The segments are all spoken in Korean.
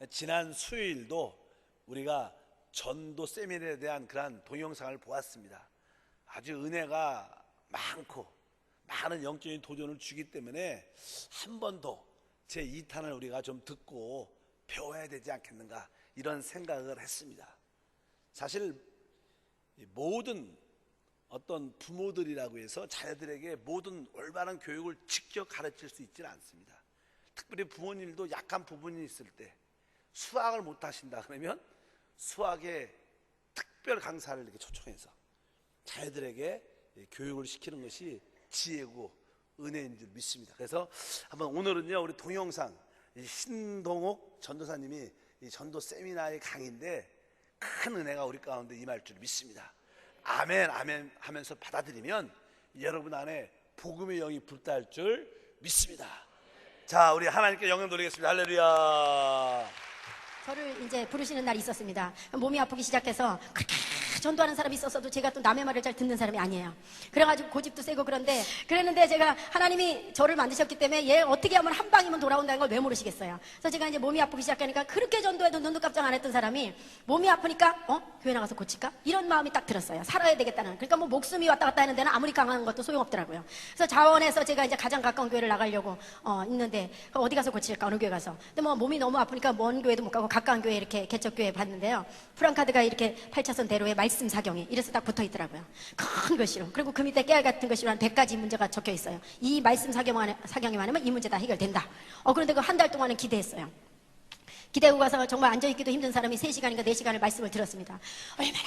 지난 수요일도 우리가 전도 세미나에 대한 그러한 동영상을 보았습니다. 아주 은혜가 많고 많은 영적인 도전을 주기 때문에 한 번 더 제 2탄을 우리가 좀 듣고 배워야 되지 않겠는가, 이런 생각을 했습니다. 사실 모든 어떤 부모들이라고 해서 자녀들에게 모든 올바른 교육을 직접 가르칠 수 있지는 않습니다. 특별히 부모님도 약한 부분이 있을 때 수학을 못 하신다 그러면 수학의 특별 강사를 이렇게 초청해서 자녀들에게 교육을 시키는 것이 지혜고 은혜인 줄 믿습니다. 그래서 한번 오늘은요, 우리 동영상 신동옥 전도사님이 이 전도 세미나의 강의인데 큰 은혜가 우리 가운데 임할 줄 믿습니다. 아멘 아멘 하면서 받아들이면 여러분 안에 복음의 영이 불타할 줄 믿습니다. 자, 우리 하나님께 영광 돌리겠습니다. 할렐루야. 저를 이제 부르시는 날이 있었습니다. 몸이 아프기 시작해서 그렇게 전도하는 사람이 있었어도 제가 또 남의 말을 잘 듣는 사람이 아니에요. 그래가지고 고집도 세고 그랬는데 제가 하나님이 저를 만드셨기 때문에 얘 어떻게 하면 한 방이면 돌아온다는 걸 왜 모르시겠어요. 그래서 제가 이제 몸이 아프기 시작하니까 그렇게 전도해도 눈도 깜짝 안 했던 사람이 몸이 아프니까 교회 나가서 고칠까? 이런 마음이 딱 들었어요. 살아야 되겠다는. 그러니까 뭐 목숨이 왔다 갔다 하는 데는 아무리 강한 것도 소용없더라고요. 그래서 자원해서 제가 이제 가장 가까운 교회를 나가려고 있는데 어디 가서 고칠까? 어느 교회 가서. 근데 뭐 몸이 너무 아프니까 먼 교회도 못 가고 가까운 교회 이렇게 개척교회 봤는데요. 프랑카드가 이렇게 8차선 대로에 말씀 사경이 이래서 딱 붙어 있더라고요. 큰 글씨로. 그리고 그 밑에 깨알 같은 글씨로 한 100가지 문제가 적혀 있어요. 이 말씀 사경이 많으면 이 문제 다 해결된다. 그런데 그 한 달 동안은 기대했어요. 기대하고 가서 정말 앉아있기도 힘든 사람이 3시간인가 4시간을 말씀을 들었습니다. 얼마나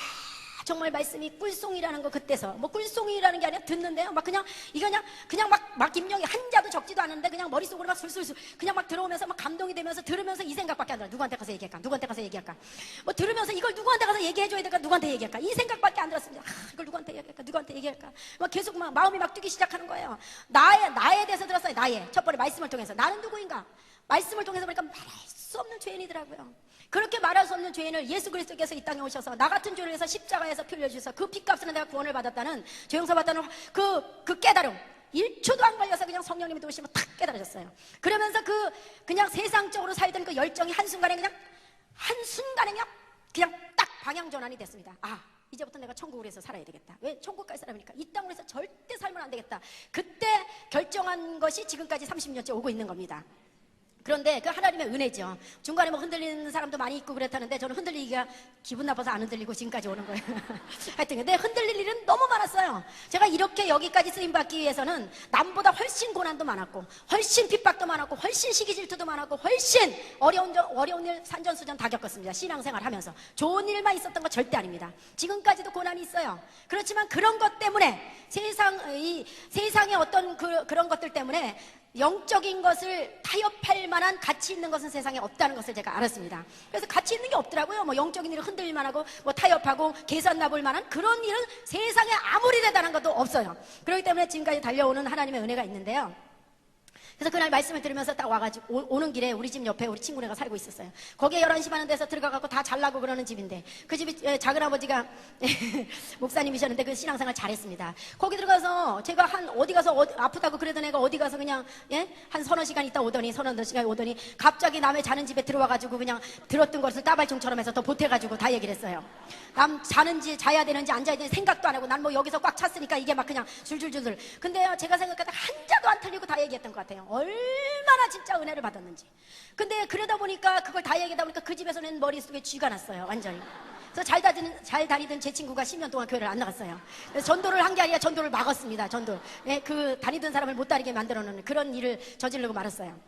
정말 말씀이 꿀송이라는 거 그때서 뭐 꿀송이라는 게 아니라 듣는데요, 막 그냥 이거 그냥 막 임령이 한자도 적지도 않았는데 그냥 머릿속으로 막 술술술 그냥 막 들어오면서 막 감동이 되면서 들으면서 이 생각밖에 안 들어요. 누구한테 가서 얘기할까? 누구한테 가서 얘기할까? 뭐 들으면서 이걸 누구한테 가서 얘기해줘야 될까? 누구한테 얘기할까? 이 생각밖에 안 들었습니다. 이걸 누구한테 얘기할까? 누구한테 얘기할까? 막 계속 막 마음이 막 뛰기 시작하는 거예요. 나에 대해서 들었어요. 나의 첫 번째 말씀을 통해서 나는 누구인가? 말씀을 통해서 보니까 말할 수 없는 죄인이더라고요. 그렇게 말할 수 없는 죄인을 예수 그리스도께서 이 땅에 오셔서 나 같은 죄를 해서 십자가에서 피 흘려주셔서 그 핏값으로 내가 구원을 받았다는, 죄용서 받다는 그 깨달음, 1초도 안 걸려서 그냥 성령님이 도우시면 탁 깨달아졌어요. 그러면서 그냥 세상적으로 살던 그 열정이 한순간에 그냥 딱 방향 전환이 됐습니다. 이제부터 내가 천국을 해서 살아야 되겠다. 왜? 천국 갈 사람이니까. 이 땅으로 해서 절대 살면 안 되겠다. 그때 결정한 것이 지금까지 30년째 오고 있는 겁니다. 그런데 그 하나님의 은혜죠. 중간에 뭐 흔들리는 사람도 많이 있고 그랬다는데 저는 흔들리기가 기분 나빠서 안 흔들리고 지금까지 오는 거예요. 하여튼 근데 흔들릴 일은 너무 많았어요. 제가 이렇게 여기까지 쓰임받기 위해서는 남보다 훨씬 고난도 많았고 훨씬 핍박도 많았고 훨씬 시기 질투도 많았고 훨씬 어려운 일 산전수전 다 겪었습니다. 신앙생활 하면서. 좋은 일만 있었던 거 절대 아닙니다. 지금까지도 고난이 있어요. 그렇지만 그런 것 때문에 세상의 어떤 그런 것들 때문에 영적인 것을 타협할 만한 가치 있는 것은 세상에 없다는 것을 제가 알았습니다. 그래서 가치 있는 게 없더라고요. 뭐 영적인 일을 흔들릴만 하고 뭐 타협하고 계산 나볼 만한 그런 일은 세상에 아무리 대단한 것도 없어요. 그렇기 때문에 지금까지 달려오는 하나님의 은혜가 있는데요. 그래서 그날 말씀을 들으면서 딱 와가지고 오는 길에 우리 집 옆에 우리 친구네가 살고 있었어요. 거기에 11시 반은 돼서 들어가갖고 다 잘나고 그러는 집인데 그 집이 작은아버지가 목사님이셨는데 그 신앙생활 잘했습니다. 거기 들어가서 제가 어디 가서 아프다고 그러던 애가 어디 가서 그냥 한 서너 시간 있다 오더니 서너 시간 오더니 갑자기 남의 자는 집에 들어와가지고 그냥 들었던 것을 따발총처럼 해서 더 보태가지고 다 얘기를 했어요. 남 자는지 자야 되는지 앉아야 되는지 생각도 안 하고 난 뭐 여기서 꽉 찼으니까 이게 막 그냥 줄줄줄줄. 근데요 제가 생각하다 한자도 안 틀리고 다 얘기했던 것 같아요. 얼마나 진짜 은혜를 받았는지. 근데 그러다 보니까 그걸 다 얘기하다 보니까 그 집에서는 머릿속에 쥐가 났어요. 완전히. 그래서 잘 다니던 제 친구가 10년 동안 교회를 안 나갔어요. 그래서 전도를 한 게 아니라 전도를 막았습니다. 전도. 그 다니던 사람을 못 다니게 만들어 놓는 그런 일을 저지르고 말았어요.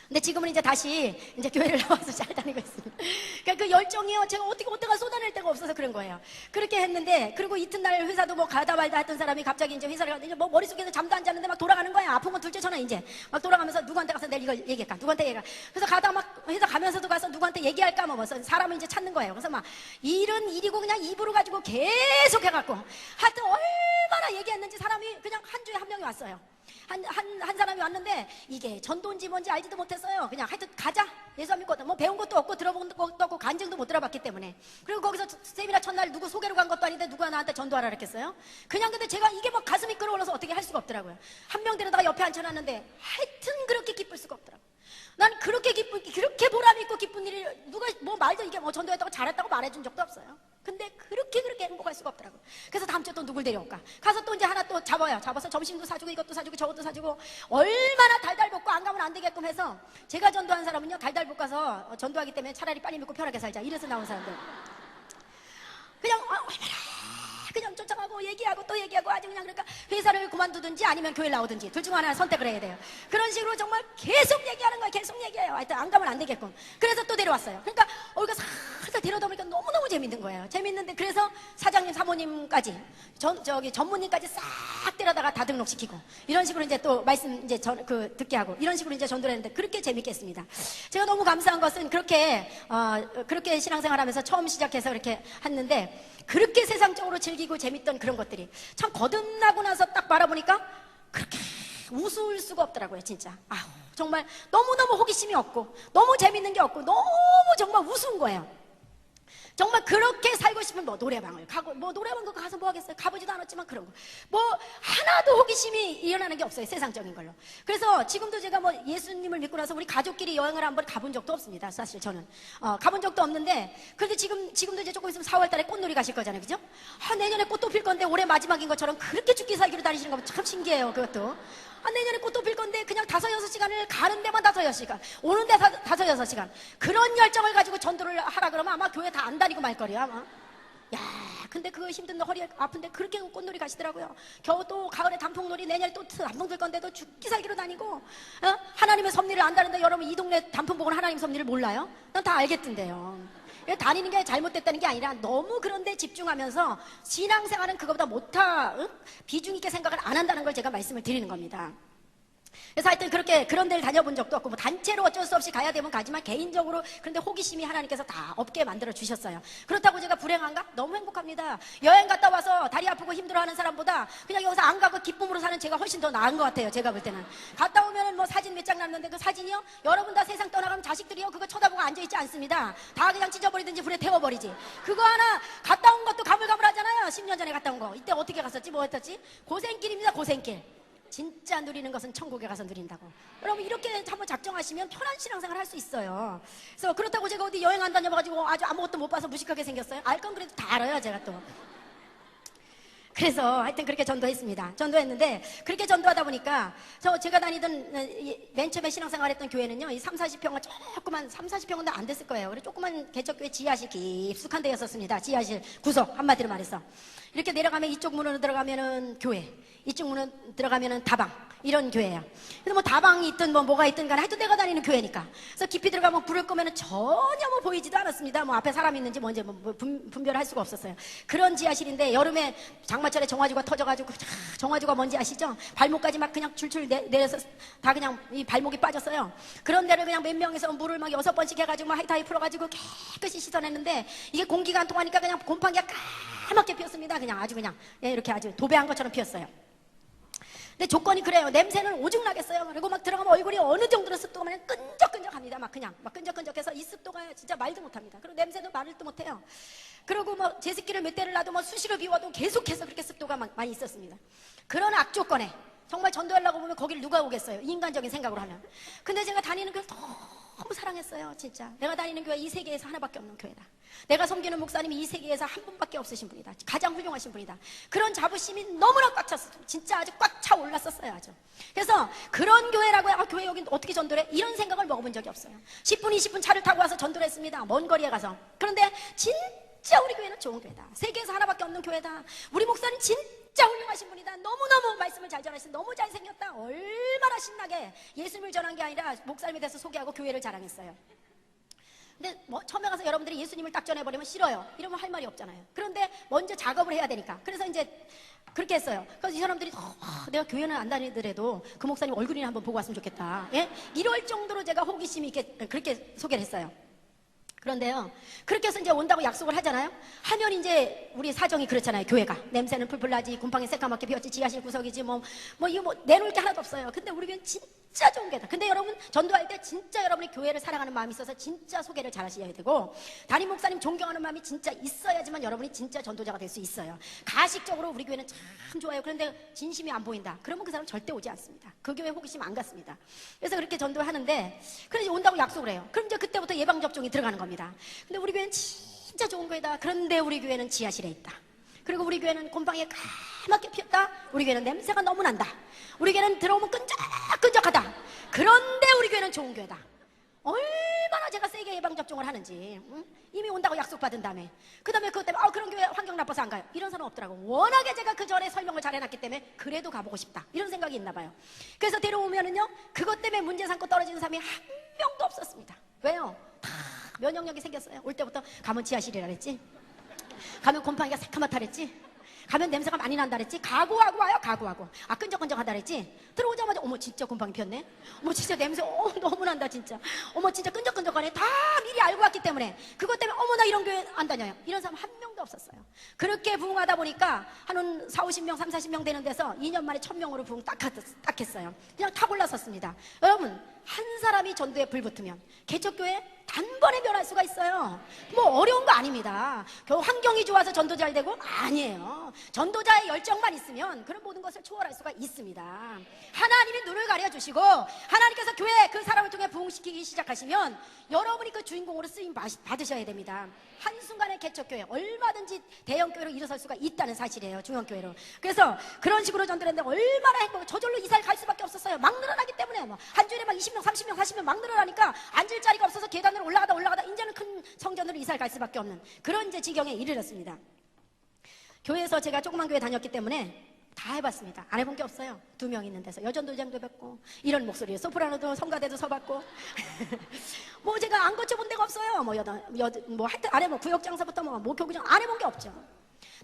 근데 지금은 이제 다시 교회를 나와서 잘 다니고 있습니다. 그러니까 그 열정이요. 제가 어디가 쏟아낼 데가 없어서 그런 거예요. 그렇게 했는데, 그리고 이튿날 회사도 뭐 가다 말다 했던 사람이 갑자기 이제 회사를 갔는데 뭐 머릿속에서 잠도 안 잤는데 막 돌아가는 거야. 아픈 건 둘째 쳐나 이제. 막 돌아가면서 누구한테 가서 내가 이걸 얘기할까? 누구한테 얘기할까? 그래서 가다 막 회사 가면서도 가서 누구한테 얘기할까? 뭐 사람을 이제 찾는 거예요. 그래서 막 일은 일이고 그냥 입으로 가지고 계속 해갖고 하여튼 얼마나 얘기했는지 사람이 그냥 한 주에 한 명이 왔어요. 한 사람이 왔는데 이게 전도인지 뭔지 알지도 못했어요. 그냥 하여튼 가자. 예수 안 믿고 뭐 배운 것도 없고 들어본 것도 없고 간증도 못 들어봤기 때문에. 그리고 거기서 세미나 첫날 누구 소개로 간 것도 아닌데 누가 나한테 전도하라 그랬겠어요? 그냥 근데 제가 이게 뭐 가슴이 끓어올라서 어떻게 할 수가 없더라고요. 한 명 데려다가 옆에 앉혀놨는데 하여튼 그렇게 기쁠 수가 없더라고요. 난 그렇게 기쁜, 그렇게 보람 있고 기쁜 일이 누가 뭐 말도 이게 뭐 전도했다고 잘했다고 말해준 적도 없어요. 근데 그렇게 행복할 수가 없더라고. 그래서 다음 주에 또 누굴 데려올까? 가서 또 이제 하나 또 잡아요. 잡아서 점심도 사주고 이것도 사주고 저것도 사주고 얼마나 달달 볶고 안 가면 안 되게끔 해서 제가 전도한 사람은요 달달 볶아서 전도하기 때문에 차라리 빨리 먹고 편하게 살자 이래서 나온 사람들. 그냥 얼마나 그냥 쫓아가고 얘기하고 또 얘기하고 아주 그냥 그러니까 회사를 그만두든지 아니면 교회를 나오든지 둘 중 하나 선택을 해야 돼요. 그런 식으로 정말 계속 얘기하는 거예요. 계속 얘기해요. 하여튼 안 가면 안 되겠군. 그래서 또 데려왔어요. 그러니까 이거 살살 데려다 보니까 너무너무 재밌는 거예요. 재밌는데 그래서 사장님 사모님까지 저기 전무님까지 싹 데려다가 다 등록시키고 이런 식으로 이제 또 말씀 이제 듣게 하고 이런 식으로 이제 전도를 했는데 그렇게 재밌게 했습니다. 제가 너무 감사한 것은 그렇게 신앙생활하면서 처음 시작해서 그렇게 했는데 그렇게 세상적으로 즐기고 재밌던 그런 것들이 참 거듭나고 나서 딱 바라보니까 그렇게 우스울 수가 없더라고요. 진짜 정말 너무너무 호기심이 없고 너무 재밌는 게 없고 너무 정말 우스운 거예요. 정말 그렇게 살고 싶으면 뭐 노래방을 가고 뭐 노래방 가서 뭐 하겠어요. 가보지도 않았지만 그런 거 뭐 하나도 호기심이 일어나는 게 없어요. 세상적인 걸로. 그래서 지금도 제가 뭐 예수님을 믿고 나서 우리 가족끼리 여행을 한번 가본 적도 없습니다. 사실 저는 가본 적도 없는데 그런데 지금도 이제 조금 있으면 4월 달에 꽃놀이 가실 거잖아요. 그죠? 내년에 꽃도 필 건데 올해 마지막인 것처럼 그렇게 죽기 살기로 다니시는 거 참 신기해요. 그것도 내년에 꽃도 필 건데 그냥 5-6시간을 가는 데만 5-6시간 오는 데 5-6시간 그런 열정을 가지고 전도를 하라 그러면 아마 교회 다 안 다니고 말 거예요 아마. 야, 근데 그거 힘든데 허리 아픈데 그렇게 꽃놀이 가시더라고요. 겨우 또 가을에 단풍놀이 내년에 또 단풍 필 건데도 죽기 살기로 다니고 하나님의 섭리를 안다는데 여러분 이 동네 단풍 보고는 하나님 섭리를 몰라요? 난 다 알겠던데요. 다니는 게 잘못됐다는 게 아니라 너무 그런데 집중하면서 신앙생활은 그거보다 비중 있게 생각을 안 한다는 걸 제가 말씀을 드리는 겁니다. 그래서 하여튼 그런 데를 다녀본 적도 없고 뭐 단체로 어쩔 수 없이 가야 되면 가지만 개인적으로 그런데 호기심이 하나님께서 다 없게 만들어 주셨어요. 그렇다고 제가 불행한가? 너무 행복합니다. 여행 갔다 와서 다리 아프고 힘들어하는 사람보다 그냥 여기서 안 가고 기쁨으로 사는 제가 훨씬 더 나은 것 같아요. 제가 볼 때는 갔다 오면은 뭐 사진 몇 장 남는데 그 사진이요 여러분 다 세상 떠나가면 자식들이요 그거 쳐다보고 앉아있지 않습니다. 다 그냥 찢어버리든지 불에 태워버리지. 그거 하나 갔다 온 것도 가물가물하잖아요. 10년 전에 갔다 온 거 이때 어떻게 갔었지 뭐 했었지 고생길입니다. 고생길. 진짜 누리는 것은 천국에 가서 누린다고. 여러분 이렇게 한번 작정하시면 편한 신앙생활 할 수 있어요. 그래서 그렇다고 제가 어디 여행 안 다녀봐가지고 아주 아무것도 못 봐서 무식하게 생겼어요? 알 건 그래도 다 알아요 제가 또. 그래서 하여튼 그렇게 전도했습니다. 전도했는데 그렇게 전도하다 보니까 제가 다니던 맨 처음에 신앙생활 했던 교회는요 이 30-40평은 조그만 30-40평은 안 됐을 거예요. 그래 조그만 개척교회 지하실 깊숙한 데였었습니다. 지하실 구석 한마디로 말해서 이렇게 내려가면 이쪽 문으로 들어가면은 교회 이쪽 문으로 들어가면은 다방 이런 교회예요. 그래서 뭐 다방이 있든 뭐가 있든 간에 하여튼 내가 다니는 교회니까 그래서 깊이 들어가면 불을 끄면은 전혀 뭐 보이지도 않았습니다. 뭐 앞에 사람이 있는지 뭔지 뭐 분별할 수가 없었어요. 그런 지하실인데 여름에 장마철에 정화조가 터져가지고 정화조가 뭔지 아시죠? 발목까지 막 그냥 줄줄 내려서 다 그냥 이 발목이 빠졌어요. 그런 데를 그냥 몇 명이서 물을 막 6번씩 해가지고 막 하이타이 풀어가지고 깨끗이 씻어냈는데 이게 공기가 안 통하니까 그냥 곰팡이가 까맣게 피었습니다. 그냥 아주 그냥 이렇게 아주 도배한 것처럼 피었어요. 근데 조건이 그래요. 냄새는 오죽 나겠어요. 그리고 막 들어가면 얼굴이 어느 정도로 습도가 그냥 끈적끈적합니다. 막 그냥 막 끈적끈적해서 이 습도가 진짜 말도 못합니다. 그리고 냄새도 말도 못해요. 그리고 뭐 제습기를 몇 대를 놔도 뭐 수시로 비워도 계속해서 그렇게 습도가 많이 있었습니다. 그런 악조건에 정말 전도하려고 보면 거기를 누가 오겠어요. 인간적인 생각으로 하면. 근데 제가 다니는 교회 너무 사랑했어요. 진짜 내가 다니는 교회 이 세계에서 하나밖에 없는 교회다. 내가 섬기는 목사님이 이 세계에서 한 분밖에 없으신 분이다. 가장 훌륭하신 분이다. 그런 자부심이 너무나 꽉 찼어요. 진짜 아주 꽉 차 올랐었어요. 아주. 그래서 그런 교회라고 교회 여긴 어떻게 전도를 해? 이런 생각을 먹어본 적이 없어요. 10분 20분 차를 타고 와서 전도를 했습니다. 먼 거리에 가서. 그런데 진짜 우리 교회는 좋은 교회다. 세계에서 하나밖에 없는 교회다. 우리 목사님 진짜 훌륭하신 분이다. 너무너무 말씀을 잘 전하시고 너무 잘생겼다. 얼마나 신나게 예수님을 전한 게 아니라 목사님에 대해서 소개하고 교회를 자랑했어요. 근데 뭐 처음에 가서 여러분들이 예수님을 딱 전해버리면 싫어요. 이러면 할 말이 없잖아요. 그런데 먼저 작업을 해야 되니까. 그래서 이제 그렇게 했어요. 그래서 이 사람들이 내가 교회는 안 다니더라도 그 목사님 얼굴이나 한번 보고 왔으면 좋겠다. 예? 이럴 정도로 제가 호기심이 있게 그렇게 소개를 했어요. 그런데요, 그렇게 해서 이제 온다고 약속을 하잖아요. 하면 이제 우리 사정이 그렇잖아요. 교회가 냄새는 풀풀 나지, 곰팡이 새까맣게 피었지, 지하실 구석이지, 이거 뭐 내놓을 게 하나도 없어요. 근데 우리 교회는 진짜 진짜 좋은 교회다. 근데 여러분 전도할 때 진짜 여러분이 교회를 사랑하는 마음이 있어서 진짜 소개를 잘 하셔야 되고, 담임 목사님 존경하는 마음이 진짜 있어야지만 여러분이 진짜 전도자가 될 수 있어요. 가식적으로 우리 교회는 참 좋아요, 그런데 진심이 안 보인다, 그러면 그 사람 절대 오지 않습니다. 그 교회 호기심 안 갖습니다. 그래서 그렇게 전도하는데, 그래서 온다고 약속을 해요. 그럼 이제 그때부터 예방접종이 들어가는 겁니다. 근데 우리 교회는 진짜 좋은 교회다. 그런데 우리 교회는 지하실에 있다. 그리고 우리 교회는 곰팡이가 까맣게 피었다. 우리 교회는 냄새가 너무 난다. 우리 교회는 들어오면 끈적끈적하다. 그런데 우리 교회는 좋은 교회다. 얼마나 제가 세게 예방접종을 하는지, 응? 이미 온다고 약속받은 다음에, 그 다음에 그것 때문에 그런 교회 환경 나빠서 안 가요, 이런 사람 없더라고. 워낙에 제가 그 전에 설명을 잘 해놨기 때문에 그래도 가보고 싶다, 이런 생각이 있나 봐요. 그래서 데려오면은요, 그것 때문에 문제 삼고 떨어지는 사람이 한 명도 없었습니다. 왜요? 다 면역력이 생겼어요. 올 때부터 가면 지하실이라 그랬지, 가면 곰팡이가 새카맣다 그랬지, 가면 냄새가 많이 난다 그랬지, 각오하고 와요. 각오하고. 끈적끈적하다 그랬지, 들어오자마자 어머 진짜 곰팡이 폈네, 어머 진짜 냄새 너무 난다 진짜, 어머 진짜 끈적끈적하네, 다 미리 알고 왔기 때문에. 그것 때문에 어머 나 이런 교회 안 다녀요, 이런 사람 한 명도 없었어요. 그렇게 부흥하다 보니까 한 40-50명 30-40명 되는 데서 2년 만에 1000명으로 부흥 딱 했어요. 그냥 탁 올랐었습니다. 여러분, 한 사람이 전도에 불붙으면 개척교회 단번에 변할 수가 있어요. 뭐 어려운 거 아닙니다. 겨우 환경이 좋아서 전도 잘 되고 아니에요. 전도자의 열정만 있으면 그런 모든 것을 초월할 수가 있습니다. 하나님이 눈을 가려주시고 하나님께서 교회 그 사람을 통해 부흥시키기 시작하시면 여러분이 그 주인공으로 쓰임 받으셔야 됩니다. 한순간에 개척교회 얼마든지 대형교회로 일어설 수가 있다는 사실이에요. 중형교회로. 그래서 그런 식으로 전도를 했는데 얼마나 행복해. 저절로 이사를 갈 수밖에 없었어요. 막 늘어나기 때문에. 한 주일에 막 20명 30명 40명 막 늘어나니까 앉을 자리가 없어서 계단으로 올라가다 이제는 큰 성전으로 이사를 갈 수밖에 없는 그런 이제 지경에 이르렀습니다. 교회에서 제가 조그만 교회 다녔기 때문에 다 해봤습니다. 안 해본 게 없어요. 2명 있는 데서 여전도장도 해봤고, 이런 목소리에 소프라노도 성가대도 서봤고 뭐 제가 안 거쳐본 데가 없어요. 뭐 하여튼 안 해본, 구역장사부터 뭐 목교구장 안 해본 게 없죠.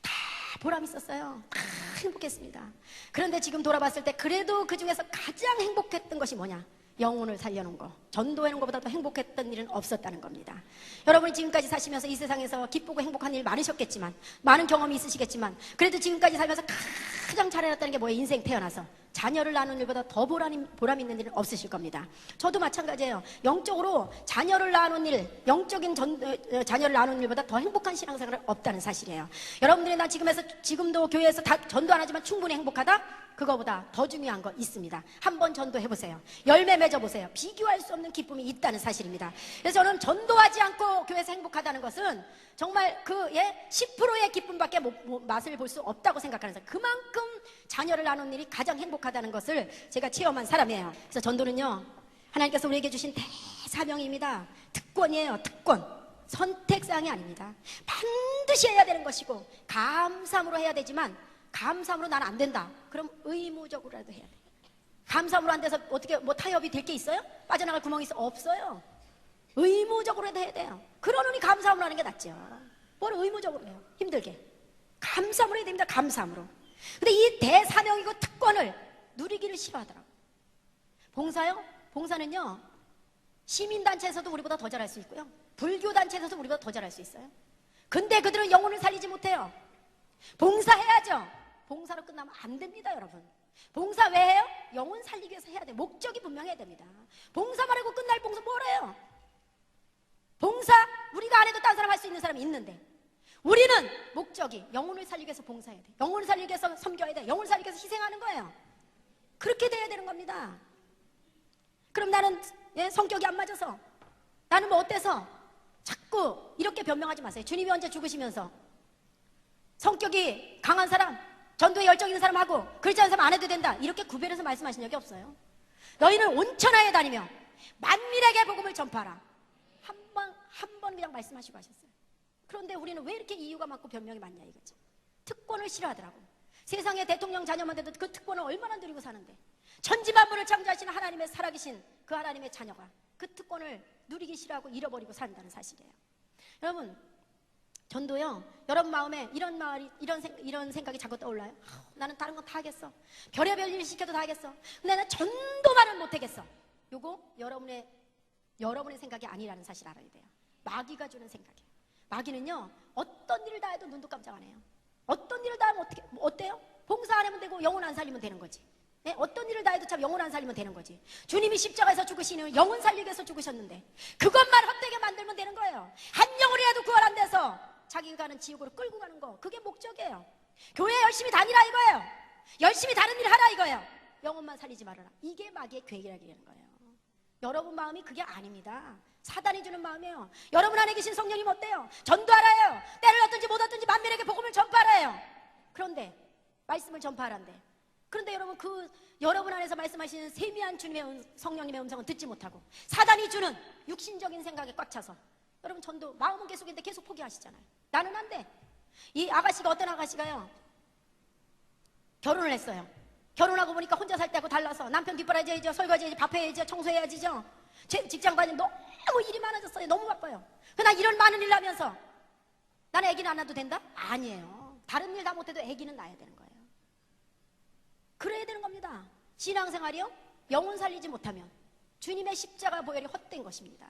다 보람 있었어요. 다 행복했습니다. 그런데 지금 돌아봤을 때 그래도 그 중에서 가장 행복했던 것이 뭐냐? 영혼을 살려놓은 거, 전도해놓은 것보다 더 행복했던 일은 없었다는 겁니다. 여러분이 지금까지 사시면서 이 세상에서 기쁘고 행복한 일 많으셨겠지만, 많은 경험이 있으시겠지만, 그래도 지금까지 살면서 가장 잘해놨다는 게 뭐예요? 인생 태어나서 자녀를 낳는 일보다 더 보람 있는 일은 없으실 겁니다. 저도 마찬가지예요. 영적으로 자녀를 낳는 일, 영적인 자녀를 낳는 일보다 더 행복한 신앙생활은 없다는 사실이에요. 여러분들이 나 지금도 교회에서 다 전도 안 하지만 충분히 행복하다? 그거보다 더 중요한 거 있습니다. 한번 전도해보세요. 열매 맺어보세요. 비교할 수 없는 기쁨이 있다는 사실입니다. 그래서 저는 전도하지 않고 교회에서 행복하다는 것은 정말 10%의 기쁨밖에 맛을 볼 수 없다고 생각하는 사람, 그만큼 자녀를 나누는 일이 가장 행복하다는 것을 제가 체험한 사람이에요. 그래서 전도는요, 하나님께서 우리에게 주신 대사명입니다. 특권이에요. 특권. 선택사항이 아닙니다. 반드시 해야 되는 것이고 감사함으로 해야 되지만, 감사함으로 난 안 된다, 그럼 의무적으로라도 해야 돼. 감사함으로 안 돼서 어떻게 뭐 타협이 될 게 있어요? 빠져나갈 구멍이 있어? 없어요. 의무적으로라도 해야 돼요. 그러느니 감사함으로 하는 게 낫죠. 뭘 의무적으로 해요? 힘들게. 감사함으로 해야 됩니다. 감사함으로. 근데 이 대사명이고 특권을 누리기를 싫어하더라고요. 봉사요? 봉사는요, 시민단체에서도 우리보다 더 잘할 수 있고요, 불교단체에서도 우리보다 더 잘할 수 있어요. 근데 그들은 영혼을 살리지 못해요. 봉사해야죠. 봉사로 끝나면 안 됩니다, 여러분. 봉사 왜 해요? 영혼 살리기 위해서 해야 돼. 목적이 분명해야 됩니다. 봉사 말고 끝날 봉사 뭐래요? 봉사 우리가 안 해도 딴 사람 할 수 있는 사람이 있는데, 우리는 목적이 영혼을 살리기 위해서 봉사해야 돼. 영혼을 살리기 위해서 섬겨야 돼. 영혼을 살리기 위해서 희생하는 거예요. 그렇게 돼야 되는 겁니다. 그럼 나는 성격이 안 맞아서, 나는 뭐 어때서, 자꾸 이렇게 변명하지 마세요. 주님이 언제 죽으시면서 성격이 강한 사람, 전도에 열정 있는 사람하고 그렇지 않은 사람 안 해도 된다, 이렇게 구별해서 말씀하신 적이 없어요. 너희는 온 천하에 다니며 만민에게 복음을 전파하라. 한 번 그냥 말씀하시고 하셨어요. 그런데 우리는 왜 이렇게 이유가 많고 변명이 많냐 이거죠. 특권을 싫어하더라고. 세상에 대통령 자녀만 돼도 그 특권을 얼마나 누리고 사는데, 천지만물을 창조하신 하나님의 살아계신 그 하나님의 자녀가 그 특권을 누리기 싫어하고 잃어버리고 산다는 사실이에요. 여러분, 전도요, 여러분 마음에 이런 생각이 자꾸 떠올라요. 나는 다른 건 다 하겠어. 별의별 일 시켜도 다 하겠어. 근데 나는 전도만은 못하겠어. 요거 여러분의 생각이 아니라는 사실 알아야 돼요. 마귀가 주는 생각이에요. 마귀는요, 어떤 일을 다 해도 눈도 깜짝 안 해요. 어떤 일을 다 하면 어때요? 봉사 안 하면 되고 영혼 안 살리면 되는 거지. 예? 어떤 일을 다 해도 참 영혼 안 살리면 되는 거지. 주님이 십자가에서 죽으시는 영혼 살리기 위해서 죽으셨는데 그것만 헛되게 만들면 되는 거예요. 한 영혼이라도 구원 안 돼서 자기가 가는 지옥으로 끌고 가는 거, 그게 목적이에요. 교회 열심히 다니라 이거예요. 열심히 다른 일 하라 이거예요. 영혼만 살리지 말아라. 이게 마귀의 계획이라는 거예요. 여러분 마음이 그게 아닙니다. 사단이 주는 마음이에요. 여러분 안에 계신 성령님 어때요? 전도하라요. 때를 얻든지 못 얻든지 만민에게 복음을 전파하라요. 그런데 말씀을 전파하란대. 그런데 여러분, 그 여러분 안에서 말씀하시는 세미한 주님의 성령님의 음성은 듣지 못하고 사단이 주는 육신적인 생각에 꽉 차서 여러분 전도 마음은 계속인데 계속 포기하시잖아요. 나는 안 돼. 이 아가씨가, 어떤 아가씨가요, 결혼을 했어요. 결혼하고 보니까 혼자 살 때하고 달라서 남편 뒷바라지해야죠, 설거지해야지, 밥해야지, 청소해야지죠. 제 직장 다니면 너무 일이 많아졌어요. 너무 바빠요. 그러나 이런 많은 일 하면서 나는 아기는 안 낳아도 된다? 아니에요. 다른 일 다 못해도 아기는 낳아야 되는 거예요. 그래야 되는 겁니다. 신앙생활이요, 영혼 살리지 못하면 주님의 십자가 보혈이 헛된 것입니다.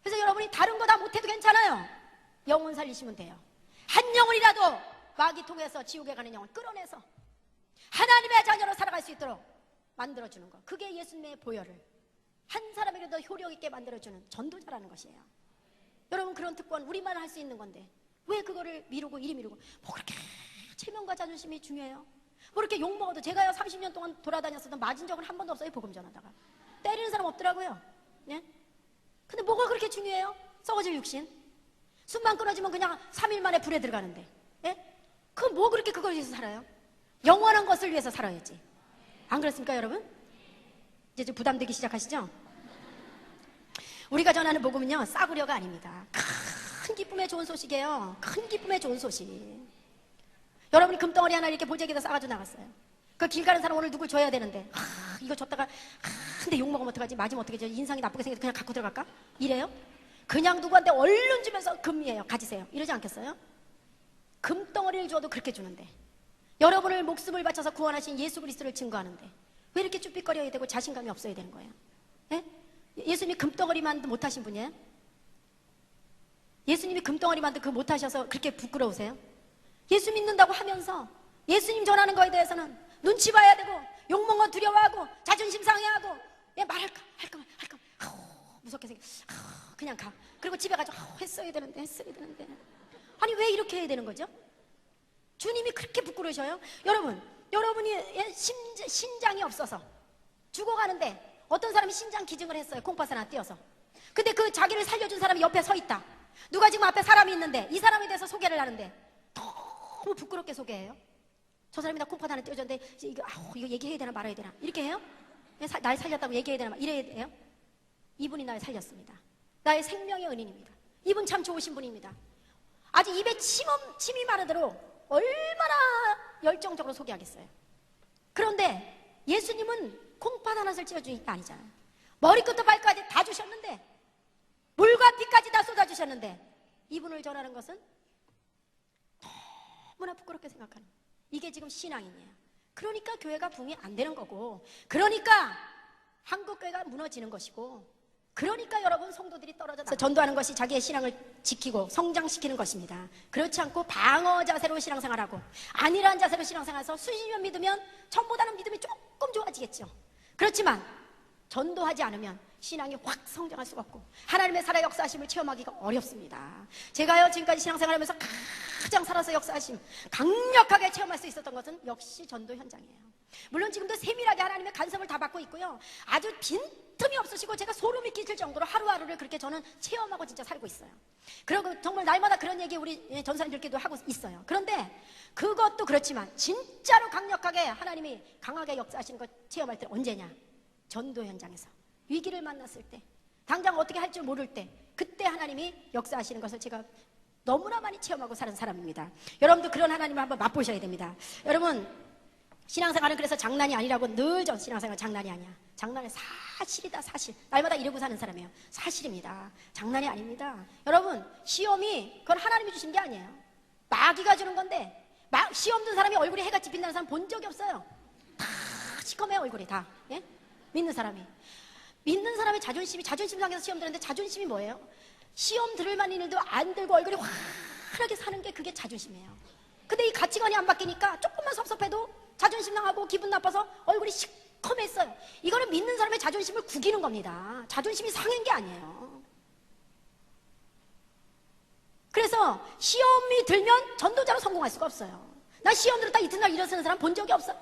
그래서 여러분이 다른 거 다 못해도 괜찮아요. 영혼 살리시면 돼요. 한 영혼이라도 마귀 통해서 지옥에 가는 영혼 끌어내서 하나님의 자녀로 살아갈 수 있도록 만들어주는 것, 그게 예수님의 보혈을 한 사람에게도 효력 있게 만들어주는 전도자라는 것이에요. 여러분, 그런 특권 우리만 할 수 있는 건데 왜 그거를 미루고 이리 미루고, 뭐 그렇게 체면과 자존심이 중요해요? 뭐 이렇게 욕먹어도, 제가요 30년 동안 돌아다녔어도 맞은 적은 한 번도 없어요. 복음 전하다가 때리는 사람 없더라고요. 예? 근데 뭐가 그렇게 중요해요? 썩어질 육신, 숨만 끊어지면 그냥 3일 만에 불에 들어가는데, 예? 그 뭐 그렇게 그걸 위해서 살아요? 영원한 것을 위해서 살아야지. 안 그렇습니까 여러분? 이제 좀 부담되기 시작하시죠? 우리가 전하는 복음은요, 싸구려가 아닙니다. 큰 기쁨의 좋은 소식이에요. 큰 기쁨의 좋은 소식. 여러분이 금덩어리 하나 이렇게 보재기에다 싸가지고 나갔어요. 그 길 가는 사람 오늘 누굴 줘야 되는데, 이거 줬다가 근데 욕먹으면 어떡하지? 맞으면 어떡하지? 인상이 나쁘게 생겨서 그냥 갖고 들어갈까? 이래요? 그냥 누구한테 얼른 주면서 금이에요, 가지세요, 이러지 않겠어요? 금덩어리를 줘도 그렇게 주는데, 여러분을 목숨을 바쳐서 구원하신 예수 그리스도를 증거하는데 왜 이렇게 쭈삣거려야 되고 자신감이 없어야 되는 거예요? 예? 예수님이 금덩어리만도 못하신 분이에요? 예수님이 금덩어리만도 그 못하셔서 그렇게 부끄러우세요? 예수 믿는다고 하면서 예수님 전하는 거에 대해서는 눈치 봐야 되고 욕먹은 거 두려워하고 자존심 상해하고, 예, 말할까 무섭게 생겨. 그냥 가. 그리고 집에 가서 했어야 되는데 아니 왜 이렇게 해야 되는 거죠? 주님이 그렇게 부끄러우셔요? 여러분이 신장이 없어서 죽어가는데 어떤 사람이 신장 기증을 했어요. 콩팥 하나 띄어서. 근데 그 자기를 살려준 사람이 옆에 서 있다. 누가 지금 앞에 사람이 있는데 이 사람에 대해서 소개를 하는데 너무 부끄럽게 소개해요. 저 사람이 나 콩팥 하나 띄워줬는데 이거 얘기해야 되나 말아야 되나 이렇게 해요? 날 살렸다고 얘기해야 되나 이래야 돼요? 이분이 날 살렸습니다. 나의 생명의 은인입니다. 이분 참 좋으신 분입니다. 아주 입에 침이 마르도록 얼마나 열정적으로 소개하겠어요. 그런데 예수님은 콩팥 하나를 찌어주는 게 아니잖아요. 머리끝부터 발까지 다 주셨는데, 물과 피까지 다 쏟아주셨는데, 이분을 전하는 것은 너무나 부끄럽게 생각하는, 이게 지금 신앙인이에요. 그러니까 교회가 붕이 안 되는 거고, 그러니까 한국교회가 무너지는 것이고, 그러니까 여러분 성도들이 떨어져 나가서 전도하는 것이 자기의 신앙을 지키고 성장시키는 것입니다. 그렇지 않고 방어 자세로 신앙생활하고 안일한 자세로 신앙생활해서 수십 년 믿으면 전보다는 믿음이 조금 좋아지겠죠. 그렇지만 전도하지 않으면 신앙이 확 성장할 수가 없고 하나님의 살아 역사하심을 체험하기가 어렵습니다. 제가요 지금까지 신앙생활하면서 가장 살아서 역사하심 강력하게 체험할 수 있었던 것은 역시 전도 현장이에요. 물론 지금도 세밀하게 하나님의 간섭을 다 받고 있고요, 아주 빈틈이 없으시고 제가 소름이 끼칠 정도로 하루하루를 그렇게 저는 체험하고 진짜 살고 있어요. 그리고 정말 날마다 그런 얘기 우리 전사님들께도 하고 있어요. 그런데 그것도 그렇지만 진짜로 강력하게 하나님이 강하게 역사하시는 것 체험할 때 언제냐? 전도 현장에서 위기를 만났을 때, 당장 어떻게 할 줄 모를 때, 그때 하나님이 역사하시는 것을 제가 너무나 많이 체험하고 사는 사람입니다. 여러분도 그런 하나님을 한번 맛보셔야 됩니다. 여러분, 신앙생활은 그래서 장난이 아니라고 늘 전 신앙생활 장난이 아니야. 장난은 사실이다, 사실. 날마다 이러고 사는 사람이에요. 사실입니다. 장난이 아닙니다. 여러분, 시험이 그건 하나님이 주신 게 아니에요. 마귀가 주는 건데, 시험 든 사람이 얼굴에 해가 찝힌다는 사람 본 적이 없어요. 다 시커매요, 얼굴이 다. 예? 믿는 사람의 자존심 상해서 시험 들었는데 자존심이 뭐예요? 시험 들을 만한 일도 안 들고 얼굴이 환하게 사는 게 그게 자존심이에요. 근데 이 가치관이 안 바뀌니까 조금만 섭섭해도 자존심 상하고 기분 나빠서 얼굴이 시커맸어요. 이거는 믿는 사람의 자존심을 구기는 겁니다. 자존심이 상한 게 아니에요. 그래서 시험이 들면 전도자로 성공할 수가 없어요. 나 시험 들었다 이튿날 일어서는 사람 본 적이 없어요.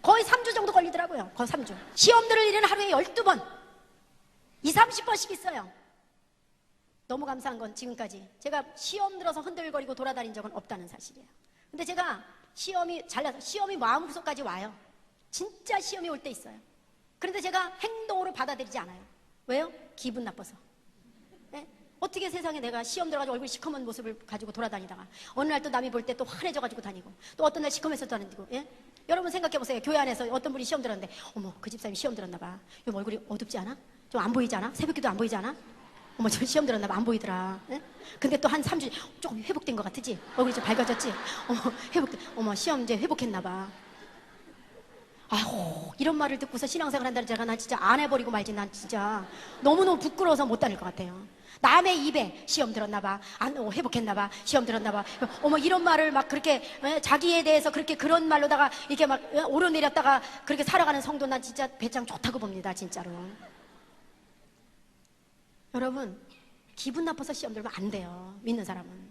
거의 3주 정도 걸리더라고요. 거의 3주. 시험 들을 일은 하루에 12번 20-30번씩 있어요. 너무 감사한 건 지금까지 제가 시험 들어서 흔들거리고 돌아다닌 적은 없다는 사실이에요. 근데 제가 시험이 잘나서 시험이 마음구석까지 와요. 진짜 시험이 올 때 있어요. 그런데 제가 행동으로 받아들이지 않아요. 왜요? 기분 나빠서. 네? 어떻게 세상에 내가 시험 들어가지고 얼굴 시커먼 모습을 가지고 돌아다니다가 어느 날 또 남이 볼 때 또 환해져가지고 다니고 또 어떤 날 시커매서 다니고. 예? 여러분 생각해보세요. 교회 안에서 어떤 분이 시험 들었는데 어머 그 집사람이 시험 들었나 봐. 이 얼굴이 어둡지 않아? 좀 안 보이지 않아? 새벽기도 안 보이지 않아? 어머 저 시험 들었나 봐. 안 보이더라. 예? 근데 또 한 3주 조금 회복된 것 같지? 얼굴이 좀 밝아졌지? 어머 회복된. 어머 시험 이제 회복했나 봐. 아휴 이런 말을 듣고서 신앙생활 한다는 제가 난 진짜 안 해버리고 말지. 난 진짜 너무너무 부끄러워서 못 다닐 것 같아요. 남의 입에 시험 들었나 봐. 회복했나 봐. 시험 들었나 봐. 어머 이런 말을 막 그렇게 자기에 대해서 그렇게 그런 말로다가 이렇게 막 오르내렸다가 그렇게 살아가는 성도 난 진짜 배짱 좋다고 봅니다. 진짜로. 여러분 기분 나빠서 시험 들면 안 돼요. 믿는 사람은.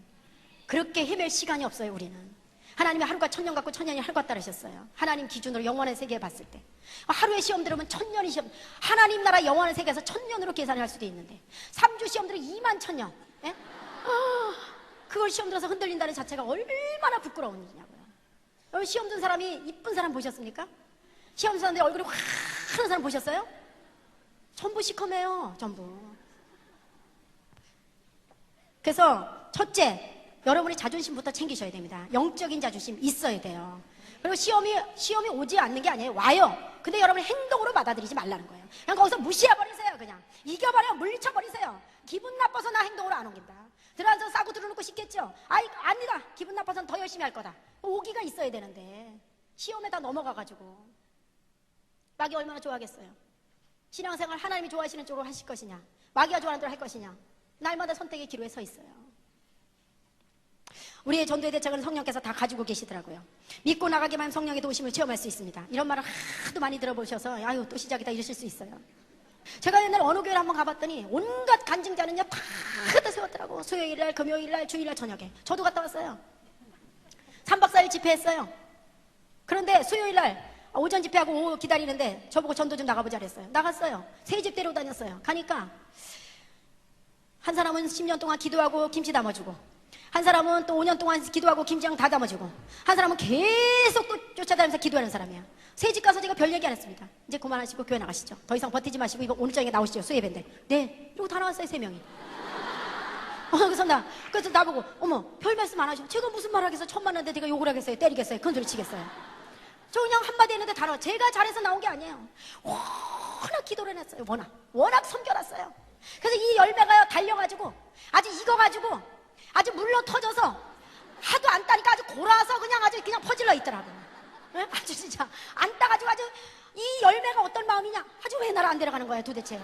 그렇게 헤맬 시간이 없어요. 우리는. 하나님이 하루가 1000년 같고 1000년이 하루 같다 그러셨어요. 하나님 기준으로 영원한 세계에 봤을 때 하루에 시험 들으면 1000년이 시험. 하나님 나라 영원한 세계에서 1000년으로 계산을 할 수도 있는데 3주 시험 들으면 2만 1000년. 예? 그걸 시험 들어서 흔들린다는 자체가 얼마나 부끄러운 일이냐고요. 여러분 시험 든 사람이 이쁜 사람 보셨습니까? 시험 드는데 얼굴이 환한 사람 보셨어요? 전부 시커매요. 전부. 그래서 첫째 여러분의 자존심부터 챙기셔야 됩니다. 영적인 자존심 있어야 돼요. 그리고 시험이 오지 않는 게 아니에요. 와요. 근데 여러분이 행동으로 받아들이지 말라는 거예요. 그냥 거기서 무시해버리세요. 그냥 이겨버려. 물리쳐버리세요. 기분 나빠서 나 행동으로 안 옮긴다. 들어와서 싸고 들어놓고 싶겠죠. 아니다. 기분 나빠서는 더 열심히 할 거다. 오기가 있어야 되는데 시험에다 넘어가가지고 마귀 얼마나 좋아하겠어요. 신앙생활 하나님이 좋아하시는 쪽으로 하실 것이냐, 마귀가 좋아하는 대로 할 것이냐, 날마다 선택의 기로에 서 있어요. 우리의 전도의 대책은 성령께서 다 가지고 계시더라고요. 믿고 나가기만 하면 성령의 도우심을 체험할 수 있습니다. 이런 말을 하도 많이 들어보셔서 아유 또 시작이다 이러실 수 있어요. 제가 옛날에 어느 교회를 한번 가봤더니 온갖 간증자는요 다 갖다 세웠더라고. 수요일날, 금요일날, 주일날 저녁에. 저도 갔다 왔어요. 3박 4일 집회했어요. 그런데 수요일날 오전 집회하고 오후 기다리는데 저보고 전도 좀 나가보자 그랬어요. 나갔어요. 새 집 데리고 다녔어요. 가니까 한 사람은 10년 동안 기도하고 김치 담아주고, 한 사람은 또 5년 동안 기도하고 김장 다 담아주고, 한 사람은 계속 또 쫓아다니면서 기도하는 사람이야. 새 집 가서 제가 별 얘기 안 했습니다. 이제 그만하시고 교회 나가시죠. 더 이상 버티지 마시고 이거 오늘 저녁에 나오시죠. 수예배인데. 네. 이러고 다 나왔어요. 3명이. 그래서 나보고 어머 별 말씀 안 하셔. 제가 무슨 말 하겠어. 처음 만났는데 제가 욕을 하겠어요. 때리겠어요. 큰 소리 치겠어요. 저 그냥 한마디 했는데 다 나와. 제가 잘해서 나온 게 아니에요. 워낙 기도를 해놨어요. 워낙 섬겨놨어요. 그래서 이 열매가요 달려가지고 아주 익어가지고 아주 물러 터져서 하도 안 따니까 아주 골아서 그냥 퍼질러 있더라고요. 네? 아주 진짜 안 따가지고 아주 이 열매가 어떤 마음이냐. 아주 왜 나를 안 데려가는 거야 도대체.